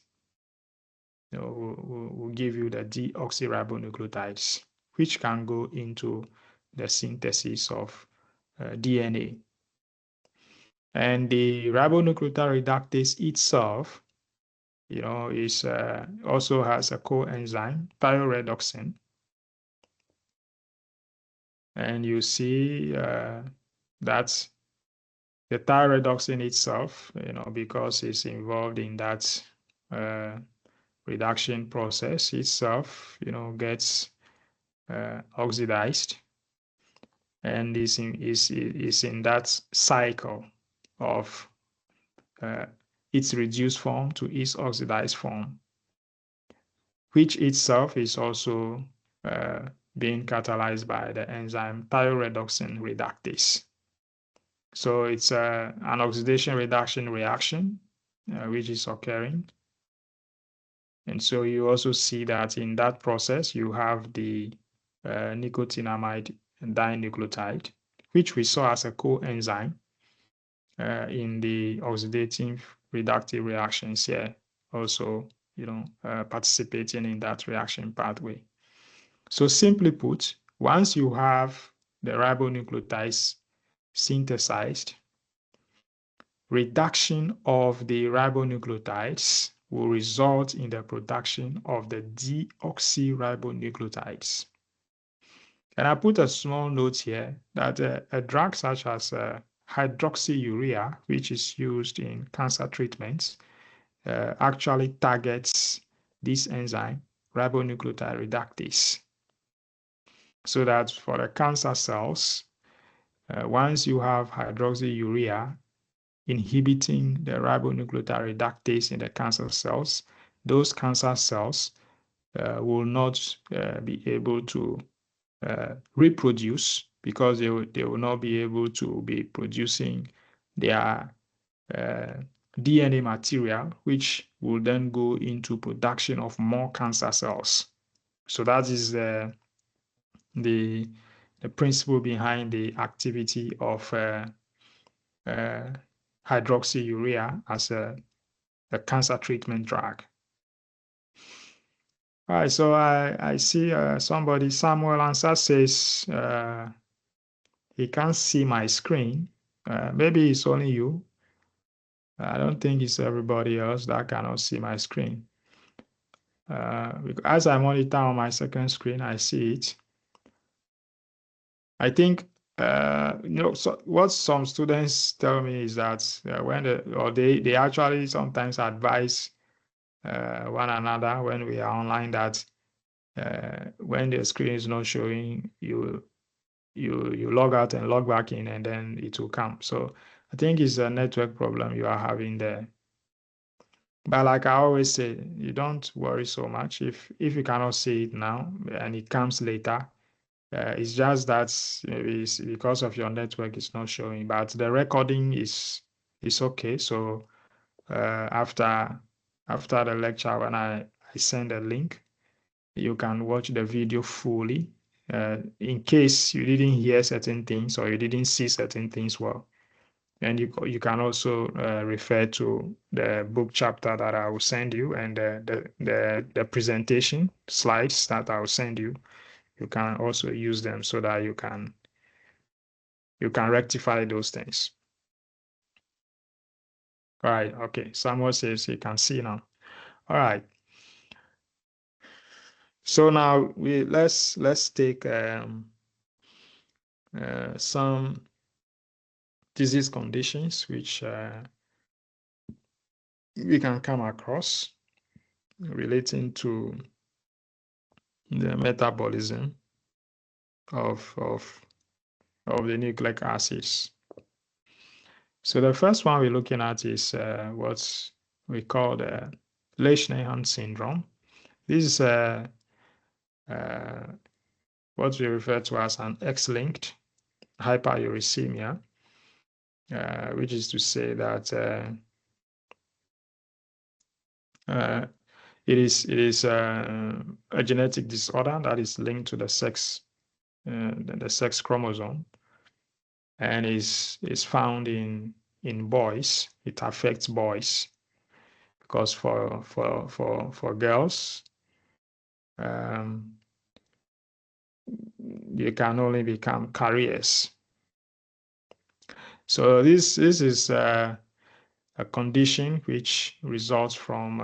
We'll give you the deoxyribonucleotides, which can go into the synthesis of DNA. And the ribonucleotide reductase itself, is also has a coenzyme, thioredoxin. And you see that the thioredoxin itself, because it's involved in that reduction process itself, gets oxidized and is in that cycle of its reduced form to its oxidized form, which itself is also being catalyzed by the enzyme thioredoxin reductase. So it's an oxidation reduction reaction which is occurring. And so you also see that in that process, you have the nicotinamide dinucleotide, which we saw as a coenzyme in the oxidative reductive reactions here, also, participating in that reaction pathway. So simply put, once you have the ribonucleotides synthesized, reduction of the ribonucleotides will result in the production of the deoxyribonucleotides. And I put a small note here that a drug such as hydroxyurea, which is used in cancer treatments, actually targets this enzyme, ribonucleotide reductase. So that for the cancer cells, once you have hydroxyurea inhibiting the ribonucleotide reductase in the cancer cells, those cancer cells will not be able to reproduce because they will not be able to be producing their DNA material, which will then go into production of more cancer cells. So that is the principle behind the activity of hydroxyurea as a cancer treatment drug. All right, so I see somebody, Samuel Answer, says he can't see my screen. Maybe it's only you. I don't think it's everybody else that cannot see my screen. As I monitor on my second screen, I see it. I think so what some students tell me is that when they actually sometimes advise one another when we are online that when the screen is not showing, you log out and log back in, and then it will come. So I think it's a network problem you are having there. But like I always say, you don't worry so much if you cannot see it now and it comes later. It's just that maybe it's because of your network it's not showing, but the recording is okay. So after the lecture, when I send a link, you can watch the video fully. In case you didn't hear certain things or you didn't see certain things well, and you can also refer to the book chapter that I will send you and the presentation slides that I will send you. You can also use them so that you can rectify those things. All right. Okay. Samuel says he can see now. All right. So now let's take some disease conditions which we can come across relating to the metabolism of the nucleic acids. So the first one we're looking at is what we call the Leishman syndrome. This is what we refer to as an X-linked hyperuricemia, which is to say that it is a genetic disorder that is linked to the sex chromosome, and is found in boys. It affects boys because for girls, you can only become carriers. So this is a condition which results from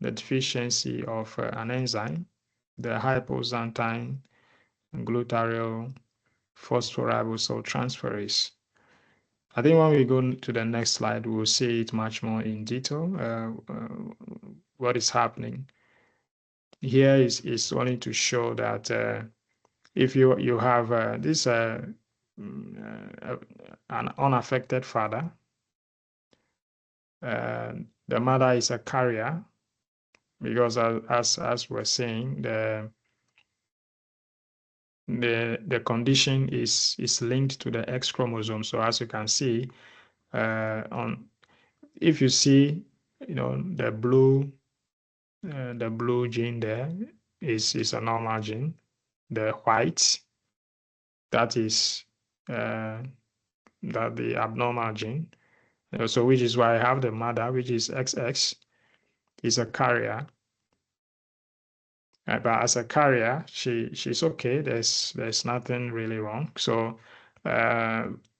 the deficiency of an enzyme, the hypoxanthine glutaryl phosphoribosol transferase. I think when we go to the next slide, we'll see it much more in detail, what is happening. Here is only to show that if you have this an unaffected father, the mother is a carrier, because as we're saying, the condition is linked to the X chromosome. So as you can see, if you see, the blue gene there is a normal gene. The white, that is that the abnormal gene. So which is why I have the mother, which is XX, is a carrier. But as a carrier, she's okay. There's nothing really wrong. So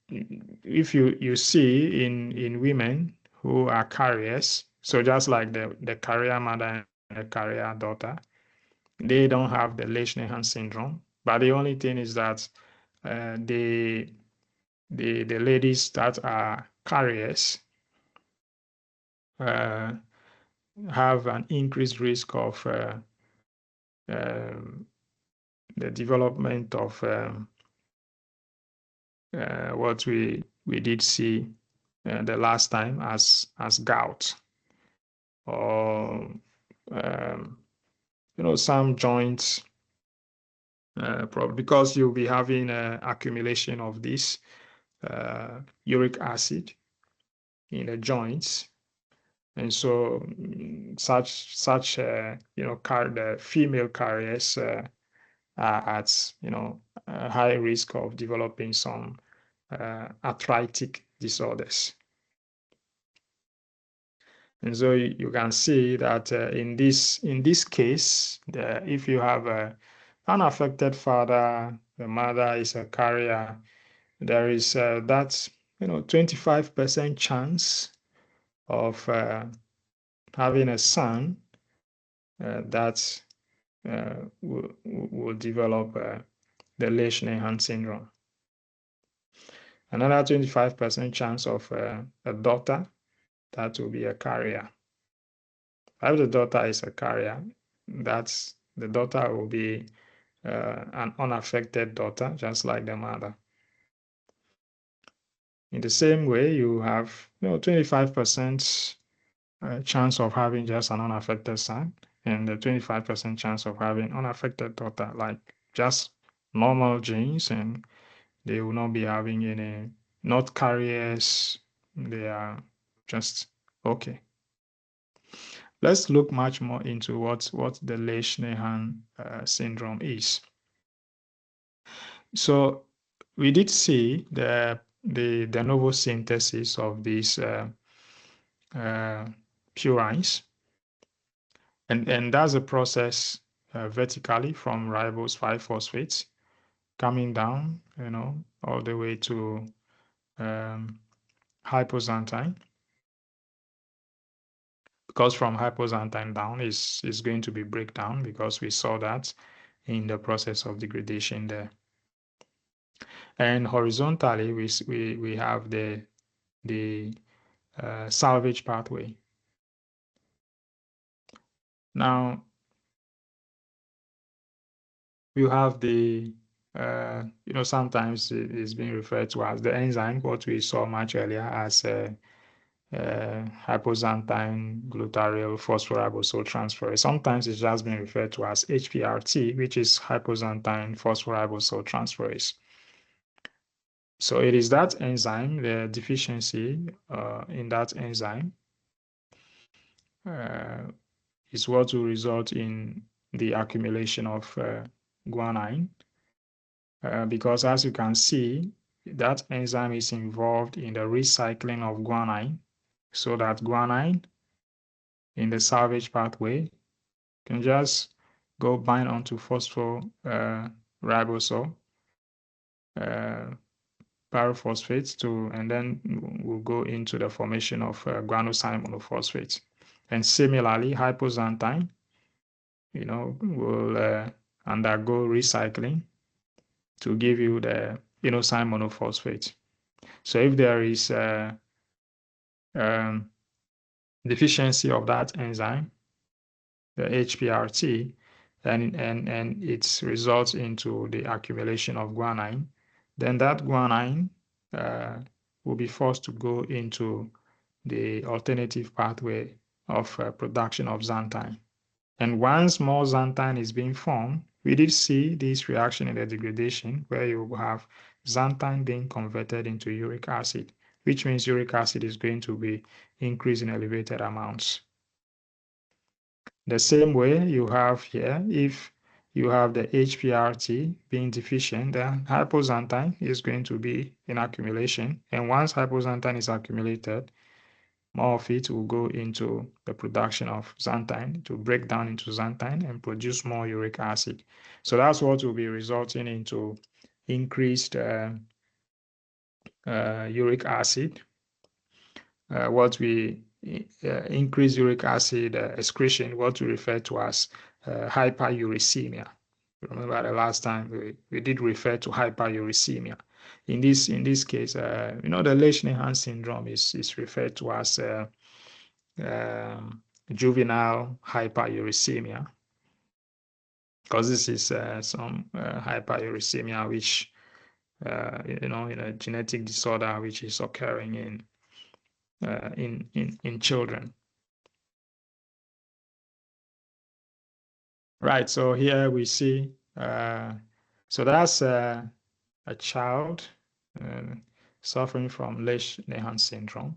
if you see in women who are carriers, so just like the carrier mother and the carrier daughter, they don't have the Lesch-Nyhan syndrome. But the only thing is that the ladies that are carriers have an increased risk of the development of what we did see the last time as gout, or some joints problem, because you'll be having accumulation of this uric acid in the joints. And so such the female carriers are at high risk of developing some arthritic disorders. And so you can see that in this case, if you have an unaffected father, the mother is a carrier, there is that 25% chance of having a son that will develop the Lesch-Nyhan syndrome. Another 25% chance of a daughter that will be a carrier. If the daughter is a carrier, that's the daughter will be an unaffected daughter, just like the mother. In the same way, you have 25% chance of having just an unaffected son, and the 25% chance of having unaffected daughter, like just normal genes, and they will not be having any, not carriers, they are just okay. Let's look much more into what the Lesch-Nyhan syndrome is. So we did see the de novo synthesis of these purines, and that's a process vertically from ribose 5-phosphates coming down, all the way to hypoxanthine. Because from hypoxanthine down is going to be breakdown, because we saw that in the process of degradation there. And horizontally, we have the salvage pathway. Now you have the sometimes it is being referred to as the enzyme, what we saw much earlier as hypoxanthine glutaryl phosphoribosol transferase. Sometimes it's just been referred to as HPRT, which is hypoxanthine phosphoribosol transferase. So it is that enzyme, the deficiency in that enzyme is what will result in the accumulation of guanine, because as you can see, that enzyme is involved in the recycling of guanine, so that guanine in the salvage pathway can just go bind onto phosphoribosol pyrophosphates and then we'll go into the formation of guanosine monophosphates. And similarly, hypoxanthine, will undergo recycling to give you the inosine monophosphate. So if there is deficiency of that enzyme, the HPRT, and it results into the accumulation of guanine, then that guanine will be forced to go into the alternative pathway of production of xanthine. And once more xanthine is being formed, we did see this reaction in the degradation where you have xanthine being converted into uric acid, which means uric acid is going to be increased in elevated amounts. The same way you have here, if you have the HPRT being deficient, then hypoxanthine is going to be in accumulation. And once hypoxanthine is accumulated, more of it will go into the production of xanthine to break down into xanthine and produce more uric acid. So that's what will be resulting into increased uric acid. What we increase uric acid excretion, what we refer to as hyperuricemia. Remember the last time we did refer to hyperuricemia. In this case, the Lesch-Nyhan syndrome is referred to as juvenile hyperuricemia, because this is some hyperuricemia which in a genetic disorder which is occurring in children. Right, so here we see, so that's a child suffering from Lesch-Nyhan syndrome.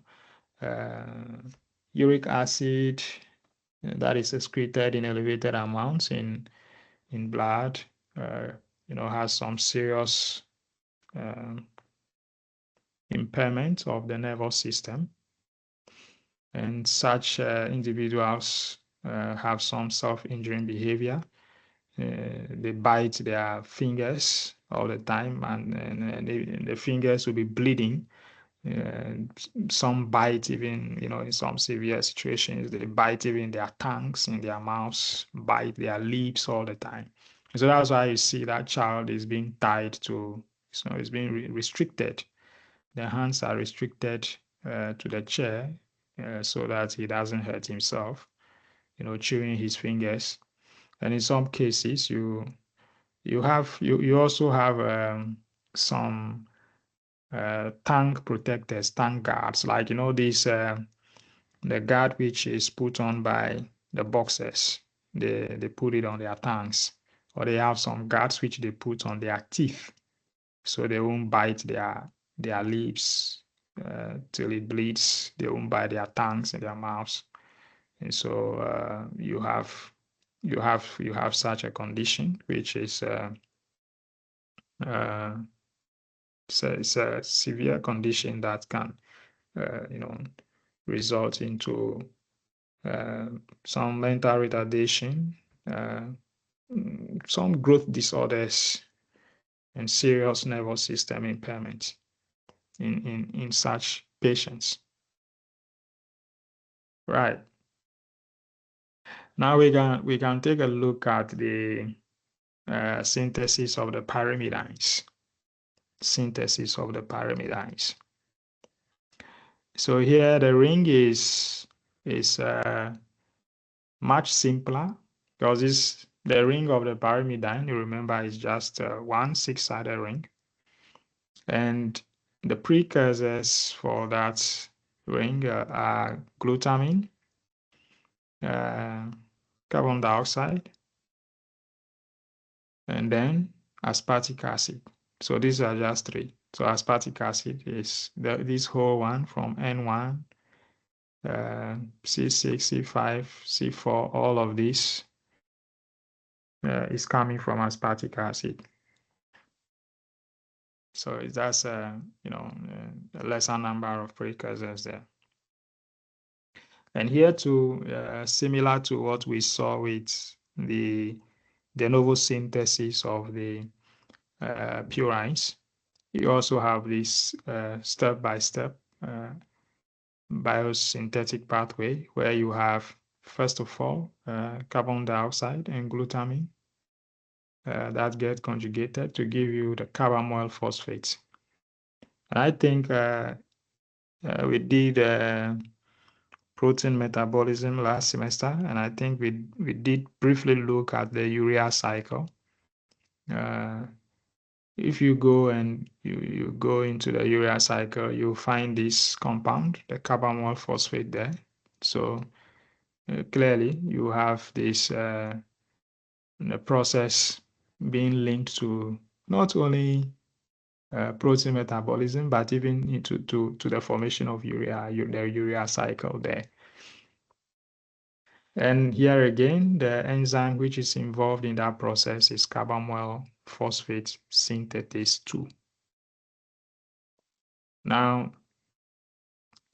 Uric acid that is excreted in elevated amounts in blood, has some serious impairment of the nervous system. And such individuals have some self-injuring behavior. They bite their fingers all the time, and the fingers will be bleeding. Some bite even, in some severe situations, they bite even their tongues in their mouths, bite their lips all the time. So that's why you see that child is being tied to, it's being restricted. The hands are restricted to the chair so that he doesn't hurt himself, chewing his fingers. And in some cases, you also have some tongue protectors, tongue guards, like this the guard which is put on by the boxers. They put it on their tongues, or they have some guards which they put on their teeth, so they won't bite their lips till it bleeds. They won't bite their tongues and their mouths. And so you have such a condition, which is it's a severe condition that can result into some mental retardation, some growth disorders, and serious nervous system impairment in such patients. Right. Now we can take a look at the synthesis of the pyrimidines. So here the ring is much simpler, because the ring of the pyrimidine, you remember, is just one six-sided ring, and the precursors for that ring are glutamine, carbon dioxide, and then aspartic acid. So these are just three. So aspartic acid is this whole one from N1, C6, C5, C4, all of this is coming from aspartic acid. So that's a lesser number of precursors there. And here too, similar to what we saw with the de novo synthesis of the purines, you also have this step-by-step biosynthetic pathway where you have, first of all, carbon dioxide and glutamine that get conjugated to give you the carbamoyl phosphate. And I think we did protein metabolism last semester, and I think we did briefly look at the urea cycle. If you go and you go into the urea cycle, you find this compound, the carbamoyl phosphate there. So clearly you have this the process being linked to not only protein metabolism, but even into to the formation of urea, the urea cycle there. And here again, the enzyme which is involved in that process is carbamoyl phosphate synthetase 2. Now,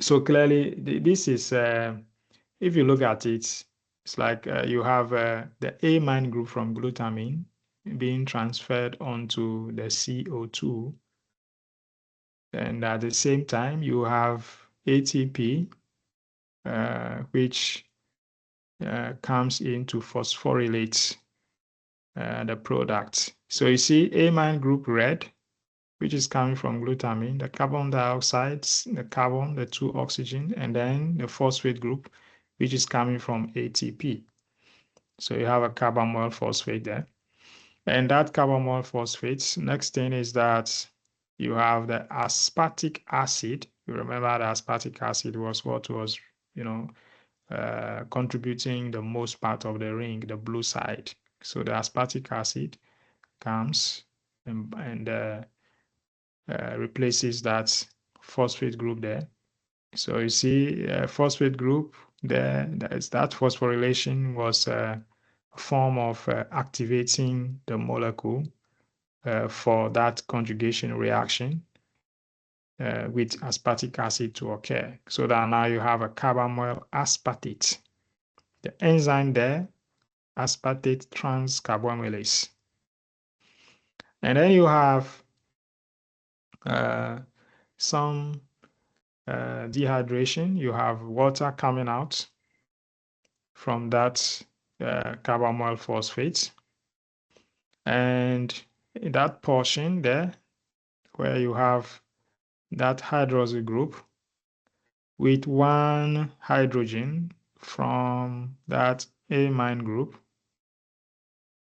so clearly, this is, if you look at it, it's like you have the amine group from glutamine being transferred onto the CO2. And at the same time, you have ATP, which comes in to phosphorylate the product. So you see amine group red, which is coming from glutamine, the carbon dioxide, the carbon, the 2 oxygen, and then the phosphate group, which is coming from ATP. So you have a carbamoyl phosphate there. And that carbamoyl phosphate, next thing is that you have the aspartic acid. You remember the aspartic acid was what was, contributing the most part of the ring, the blue side. So the aspartic acid comes and replaces that phosphate group there. So you see phosphate group there, that phosphorylation was a form of activating the molecule for that conjugation reaction with aspartic acid to occur. So that now you have a carbamoyl aspartate. The enzyme there, aspartate transcarbamylase. And then you have some dehydration. You have water coming out from that carbamoyl phosphate. And in that portion there, where you have that hydroxyl group with 1 hydrogen from that amine group,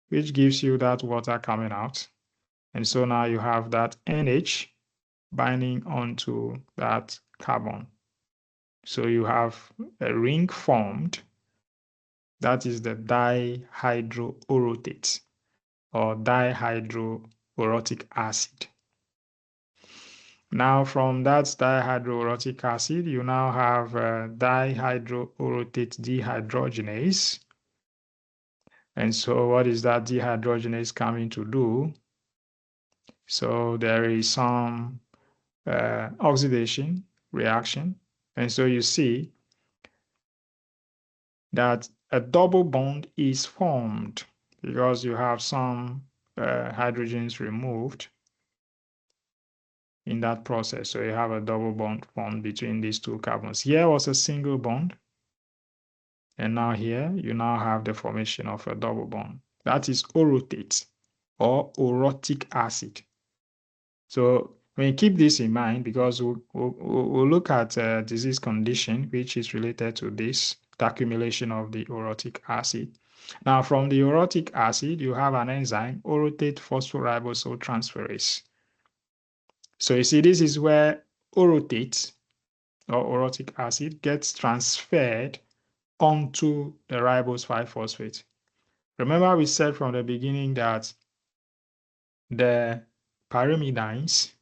which gives you that water coming out. And so now you have that NH binding onto that carbon. So you have a ring formed. That is the dihydroorotate or dihydroorotic acid. Now from that dihydroorotic acid, you now have dihydroorotate dehydrogenase. And so what is that dehydrogenase coming to do? So there is some oxidation reaction. And so you see that a double bond is formed because you have some hydrogens removed in that process. So you have a double bond formed between these 2 carbons. Here was a single bond. And now here, you now have the formation of a double bond. That is orotate or orotic acid. So when you keep this in mind, because we'll look at a disease condition which is related to this, the accumulation of the orotic acid. Now, from the orotic acid, you have an enzyme, orotate phosphoribosyltransferase transferase. So you see, this is where orotate or orotic acid gets transferred onto the ribose 5-phosphate. Remember we said from the beginning that the pyrimidines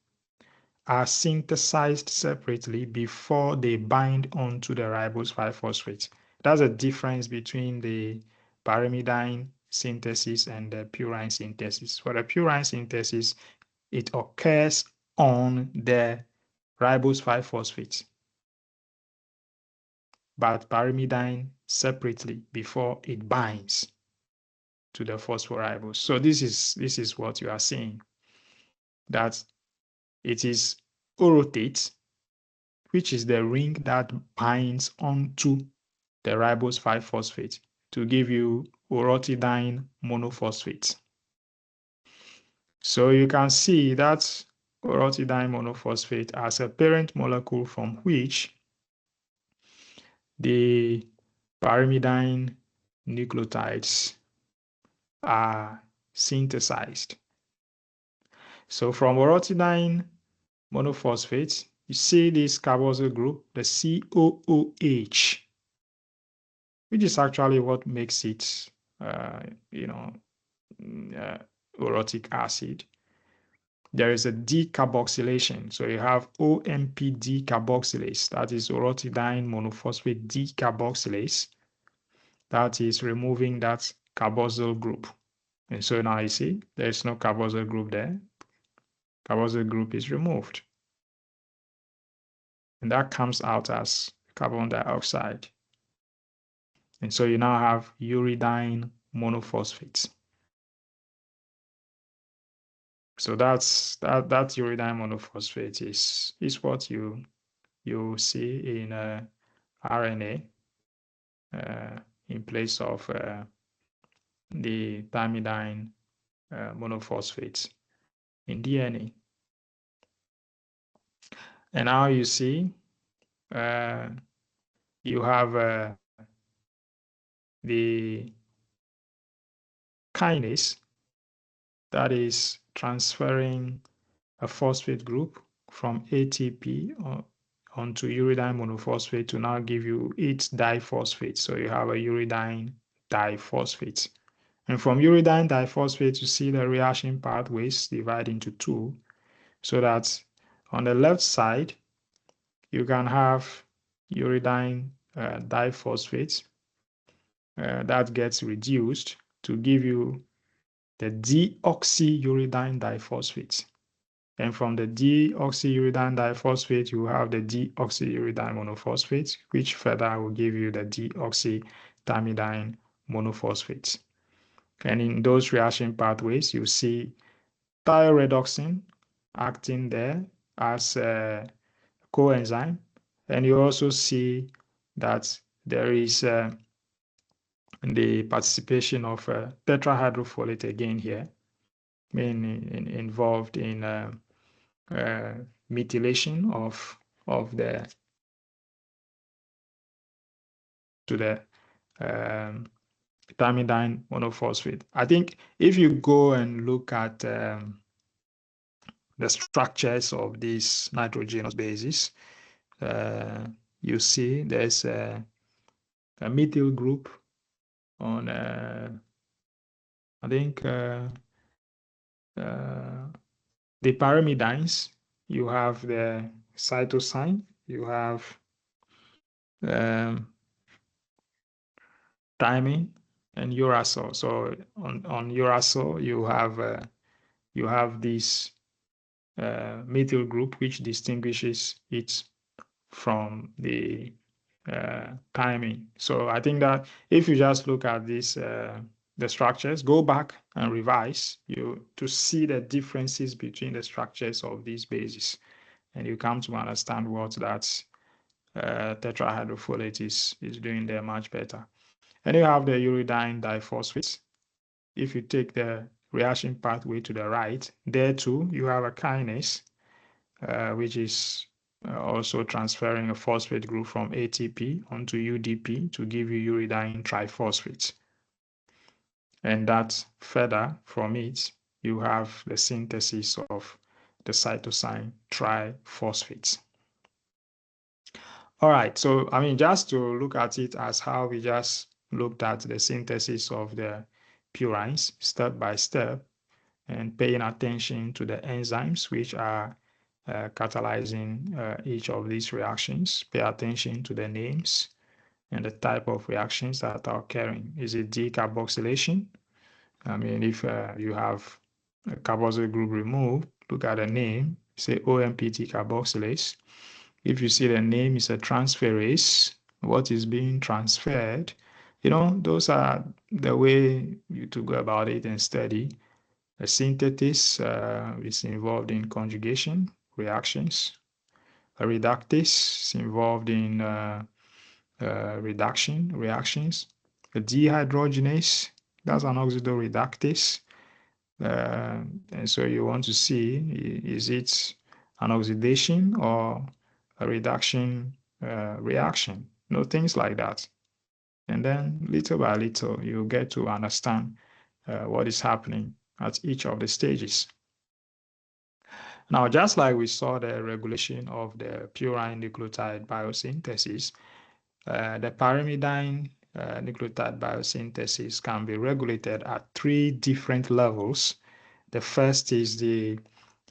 are synthesized separately before they bind onto the ribose 5-phosphate. That's a difference between the pyrimidine synthesis and the purine synthesis. For the purine synthesis, it occurs on the ribose 5-phosphate, but pyrimidine separately before it binds to the phospholipase. So this is what you are seeing. That it is orotate, which is the ring that binds onto the ribose 5-phosphate to give you orotidine monophosphate. So you can see that orotidine monophosphate as a parent molecule from which the pyrimidine nucleotides are synthesized. So from orotidine monophosphate, you see this carboxyl group, the COOH, which is actually what makes it, orotic acid. There is a decarboxylation. So you have OMP decarboxylase, that is orotidine monophosphate decarboxylase. That is removing that carboxyl group. And so now you see there's no carboxyl group there. Carboxyl group is removed. And that comes out as carbon dioxide. And so you now have uridine monophosphate. So that uridine monophosphate is what you see in RNA in place of the thymidine monophosphate in DNA. And now you see you have the kinase that is transferring a phosphate group from ATP onto uridine monophosphate to now give you its diphosphate. So you have a uridine diphosphate. And from uridine diphosphate, you see the reaction pathways divide into two, so that on the left side, you can have uridine diphosphate that gets reduced to give you the deoxyuridine diphosphate. And from the deoxyuridine diphosphate, you have the deoxyuridine monophosphate, which further will give you the deoxythymidine monophosphate. And in those reaction pathways, you see thioredoxin acting there as a coenzyme. And you also see that there is the participation of tetrahydrofolate again here, involved in methylation of the thymidine monophosphate. I think if you go and look at the structures of these nitrogenous bases, you see there's a methyl group on I think the pyrimidines. You have the cytosine, you have thymine and uracil. So on uracil, you have this methyl group which distinguishes it from the thymine. So I think that if you just look at this the structures, go back and revise to see the differences between the structures of these bases, and you come to understand what that tetrahydrofolate is doing there much better. And you have the uridine diphosphate. If you take the reaction pathway to the right, there too you have a kinase which is also transferring a phosphate group from ATP onto UDP to give you uridine triphosphate. And that further from it, you have the synthesis of the cytosine triphosphates. All right, so I mean, just to look at it as how we just looked at the synthesis of the purines step by step, and paying attention to the enzymes which are catalyzing each of these reactions. Pay attention to the names and the type of reactions that are occurring. Is it decarboxylation? I mean, if you have a carboxyl group removed, look at the name, say OMP decarboxylase. If you see the name is a transferase, what is being transferred, those are the way you to go about it and study. A synthesis is involved in conjugation. reactions. A reductase is involved in reactions. A dehydrogenase, that's an oxidoreductase. And so you want to see, is it an oxidation or a reduction reaction? Things like that. And then little by little, you get to understand what is happening at each of the stages. Now, just like we saw the regulation of the purine nucleotide biosynthesis, the pyrimidine nucleotide biosynthesis can be regulated at 3 different levels. The first is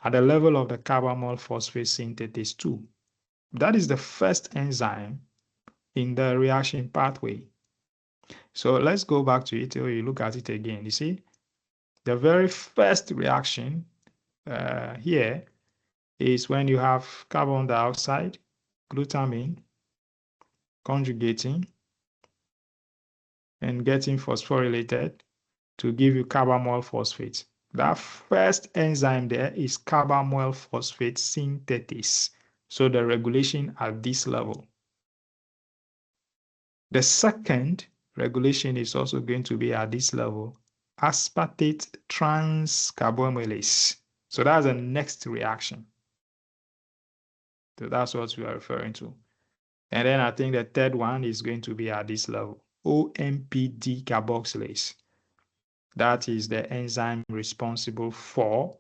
at the level of the carbamyl phosphate synthetase 2. That is the first enzyme in the reaction pathway. So let's go back to it, or you look at it again. You see, the very first reaction here is when you have carbon dioxide, glutamine, conjugating, and getting phosphorylated to give you carbamyl phosphate. That first enzyme there is carbamyl phosphate synthetase. So the regulation at this level. The second regulation is also going to be at this level, aspartate transcarbamylase. So that's the next reaction. So that's what we are referring to. And then I think the third one is going to be at this level, OMPD carboxylase. That is the enzyme responsible for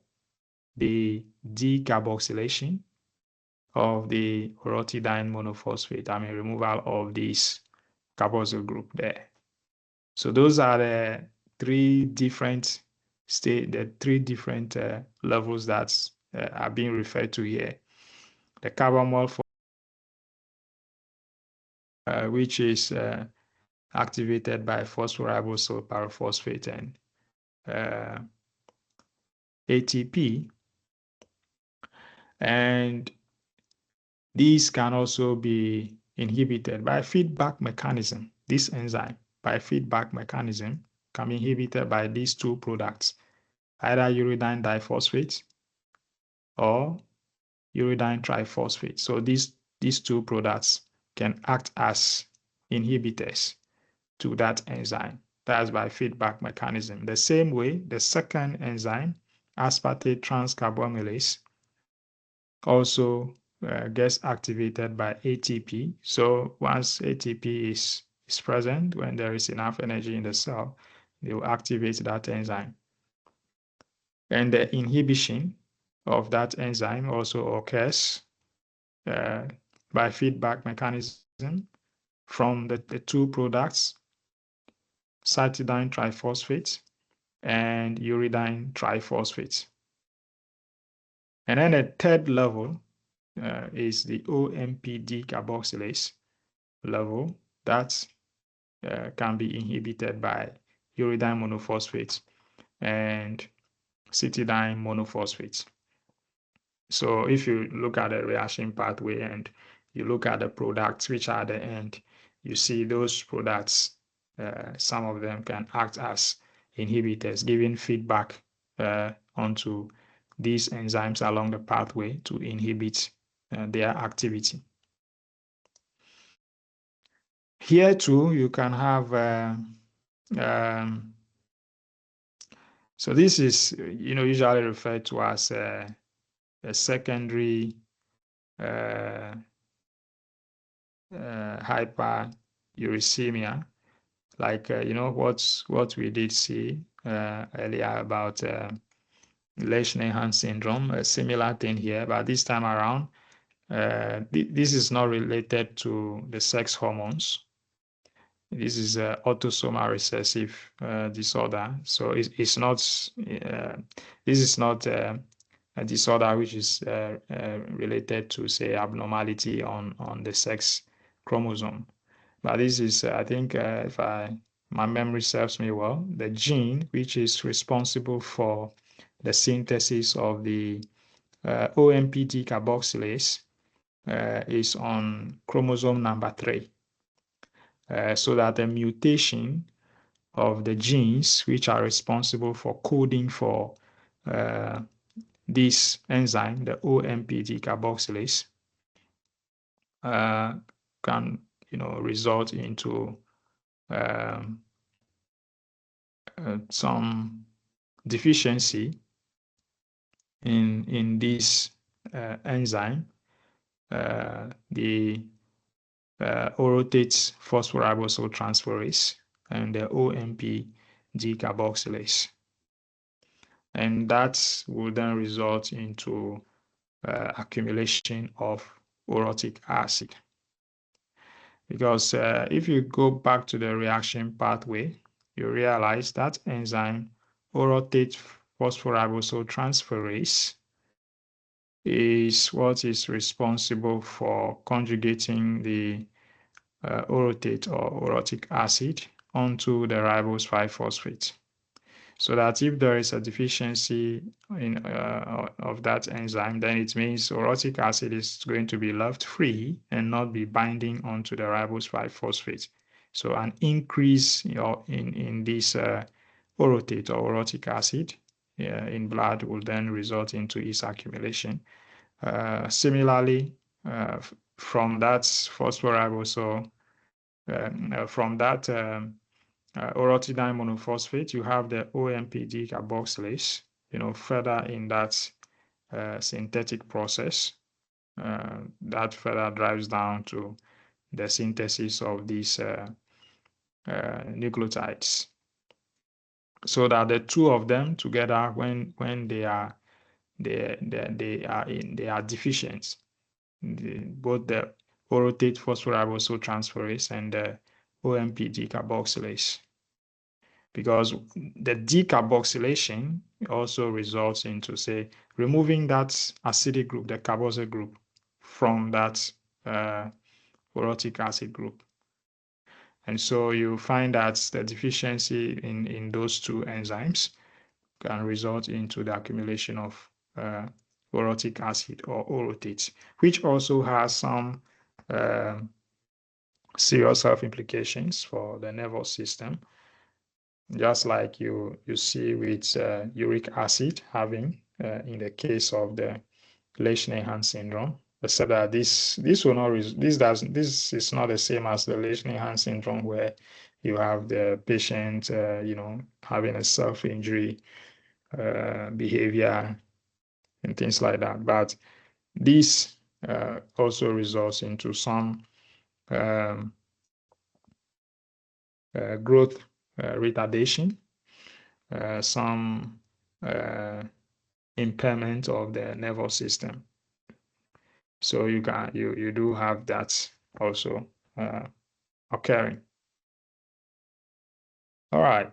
the decarboxylation of the orotidine monophosphate. Removal of this carboxyl group there. So those are the three different levels that are being referred to here. The carbamyl, which is activated by phosphoribosyl pyrophosphate and ATP. And these can also be inhibited by feedback mechanism. This enzyme, by feedback mechanism, can be inhibited by these two products, either uridine diphosphate or uridine triphosphate. So these two products can act as inhibitors to that enzyme. That's by feedback mechanism. The same way, the second enzyme, aspartate transcarbamylase, also gets activated by ATP. So once ATP is present, when there is enough energy in the cell, they will activate that enzyme. And the inhibition of that enzyme also occurs by feedback mechanism from the two products, cytidine triphosphate and uridine triphosphate. And then the third level is the OMPD carboxylase level that can be inhibited by uridine monophosphate and cytidine monophosphate. So if you look at the reaction pathway and you look at the products which are at the end, you see those products, some of them can act as inhibitors, giving feedback onto these enzymes along the pathway to inhibit their activity. Here too, you can have, so this is, usually referred to as a secondary hyperuricemia, like what we did see earlier about Lesch-Nyhan syndrome, a similar thing here, but this time around, this is not related to the sex hormones. This is an autosomal recessive disorder. So it's not. This is not a disorder which is related to, say, abnormality on the sex chromosome. But this is, I think, if my memory serves me well, the gene which is responsible for the synthesis of the OMPD carboxylase is on chromosome number 3. So that the mutation of the genes which are responsible for coding for this enzyme, the OMP decarboxylase, can result into some deficiency in this enzyme, the orotate phosphoribosyltransferase transferase and the OMP decarboxylase. And that will then result into accumulation of orotic acid. Because if you go back to the reaction pathway, you realize that enzyme orotate phosphoribosyltransferase transferase is what is responsible for conjugating the orotate or orotic acid onto the ribose 5-phosphate. So that if there is a deficiency of that enzyme, then it means orotic acid is going to be left free and not be binding onto the ribose 5-phosphate. So an increase in this orotate or orotic acid in blood will then result into its accumulation. Similarly, from that phosphoribosol, from that orotidine monophosphate, you have the OMP decarboxylase, further in that synthetic process that further drives down to the synthesis of these nucleotides. So that the two of them together, when they are deficient, both the orotate phosphoribosyltransferase transferase and the OMP decarboxylase, because the decarboxylation also results into, say, removing that acidic group, the carboxyl group, from that orotic acid group. And so you find that the deficiency in those two enzymes can result into the accumulation of orotic acid or orotate, which also has some serious health implications for the nervous system, just like you see with uric acid having in the case of the Lesch-Nyhan syndrome, except that this is not the same as the Lesch-Nyhan syndrome, where you have the patient having a self-injury behavior and things like that. But this also results into some growth retardation, some impairment of the nervous system. So you do have that also occurring. All right.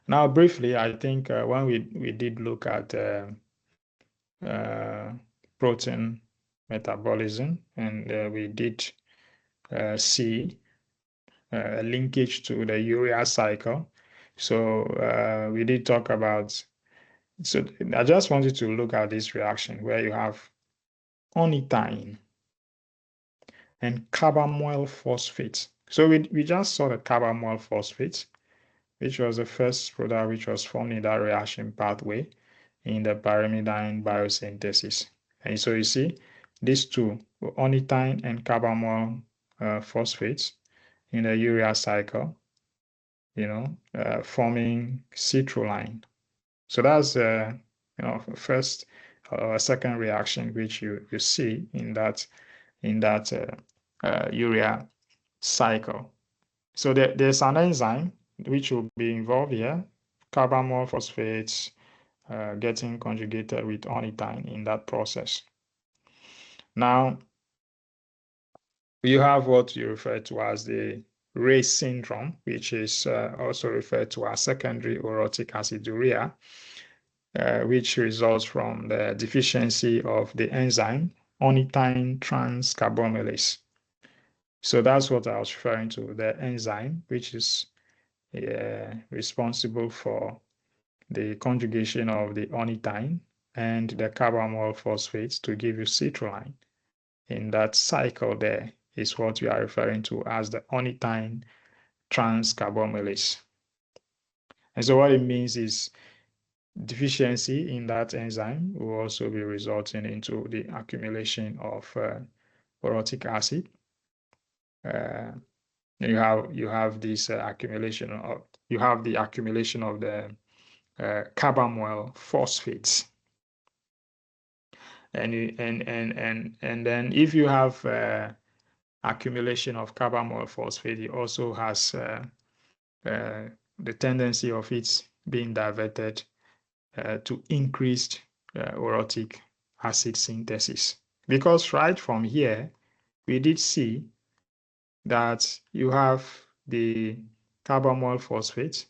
Now, briefly, I think when we did look at protein metabolism, and we did see a linkage to the urea cycle. So we did talk about, so I just wanted to look at this reaction where you have ornithine and carbamoyl phosphate. So we just saw the carbamoyl phosphate, which was the first product which was formed in that reaction pathway in the pyrimidine biosynthesis. And so you see these two, ornithine and carbamoyl phosphates in the urea cycle, forming citrulline. So that's first second reaction which you see in that urea cycle. So there's an enzyme which will be involved here, carbamoyl phosphates getting conjugated with ornithine in that process. Now, you have what you refer to as the Race syndrome, which is also referred to as secondary orotic aciduria, which results from the deficiency of the enzyme ornithine transcarbamylase. So that's what I was referring to, the enzyme, which is responsible for the conjugation of the ornithine and the carbamoyl phosphates to give you citrulline. In that cycle there is what we are referring to as the ornithine transcarbamylase. And so what it means is deficiency in that enzyme will also be resulting into the accumulation of orotic acid. You have this accumulation of the accumulation of the carbamoyl phosphates, and then if you have accumulation of carbamoyl phosphate, it also has the tendency of it being diverted to increased orotic acid synthesis. Because right from here, we did see that you have the carbamoyl phosphate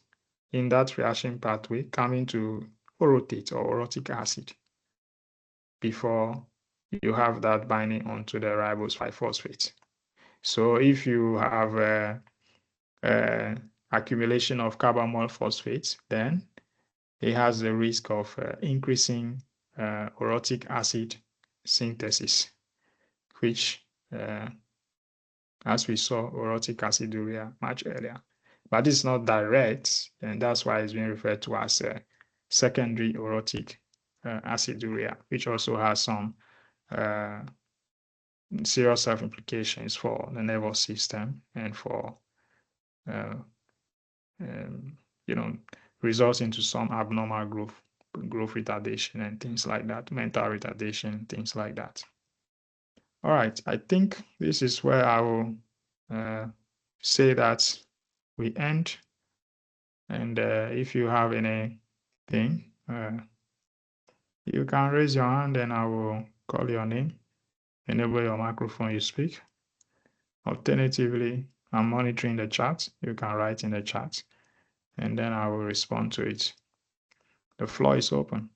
in that reaction pathway coming to orotate or orotic acid before you have that binding onto the ribose 5-phosphate. So if you have accumulation of carbamoyl phosphate, then it has the risk of increasing orotic acid synthesis, which, as we saw, orotic aciduria much earlier. But it's not direct, and that's why it's being referred to as secondary orotic aciduria, which also has some serious health implications for the nervous system and for results into some abnormal growth retardation and things like that, mental retardation, things like that. All right, I think this is where I will say that we end. And if you have anything, you can raise your hand and I will call your name. Enable your microphone, you speak. Alternatively, I'm monitoring the chat. You can write in the chat and then I will respond to it. The floor is open.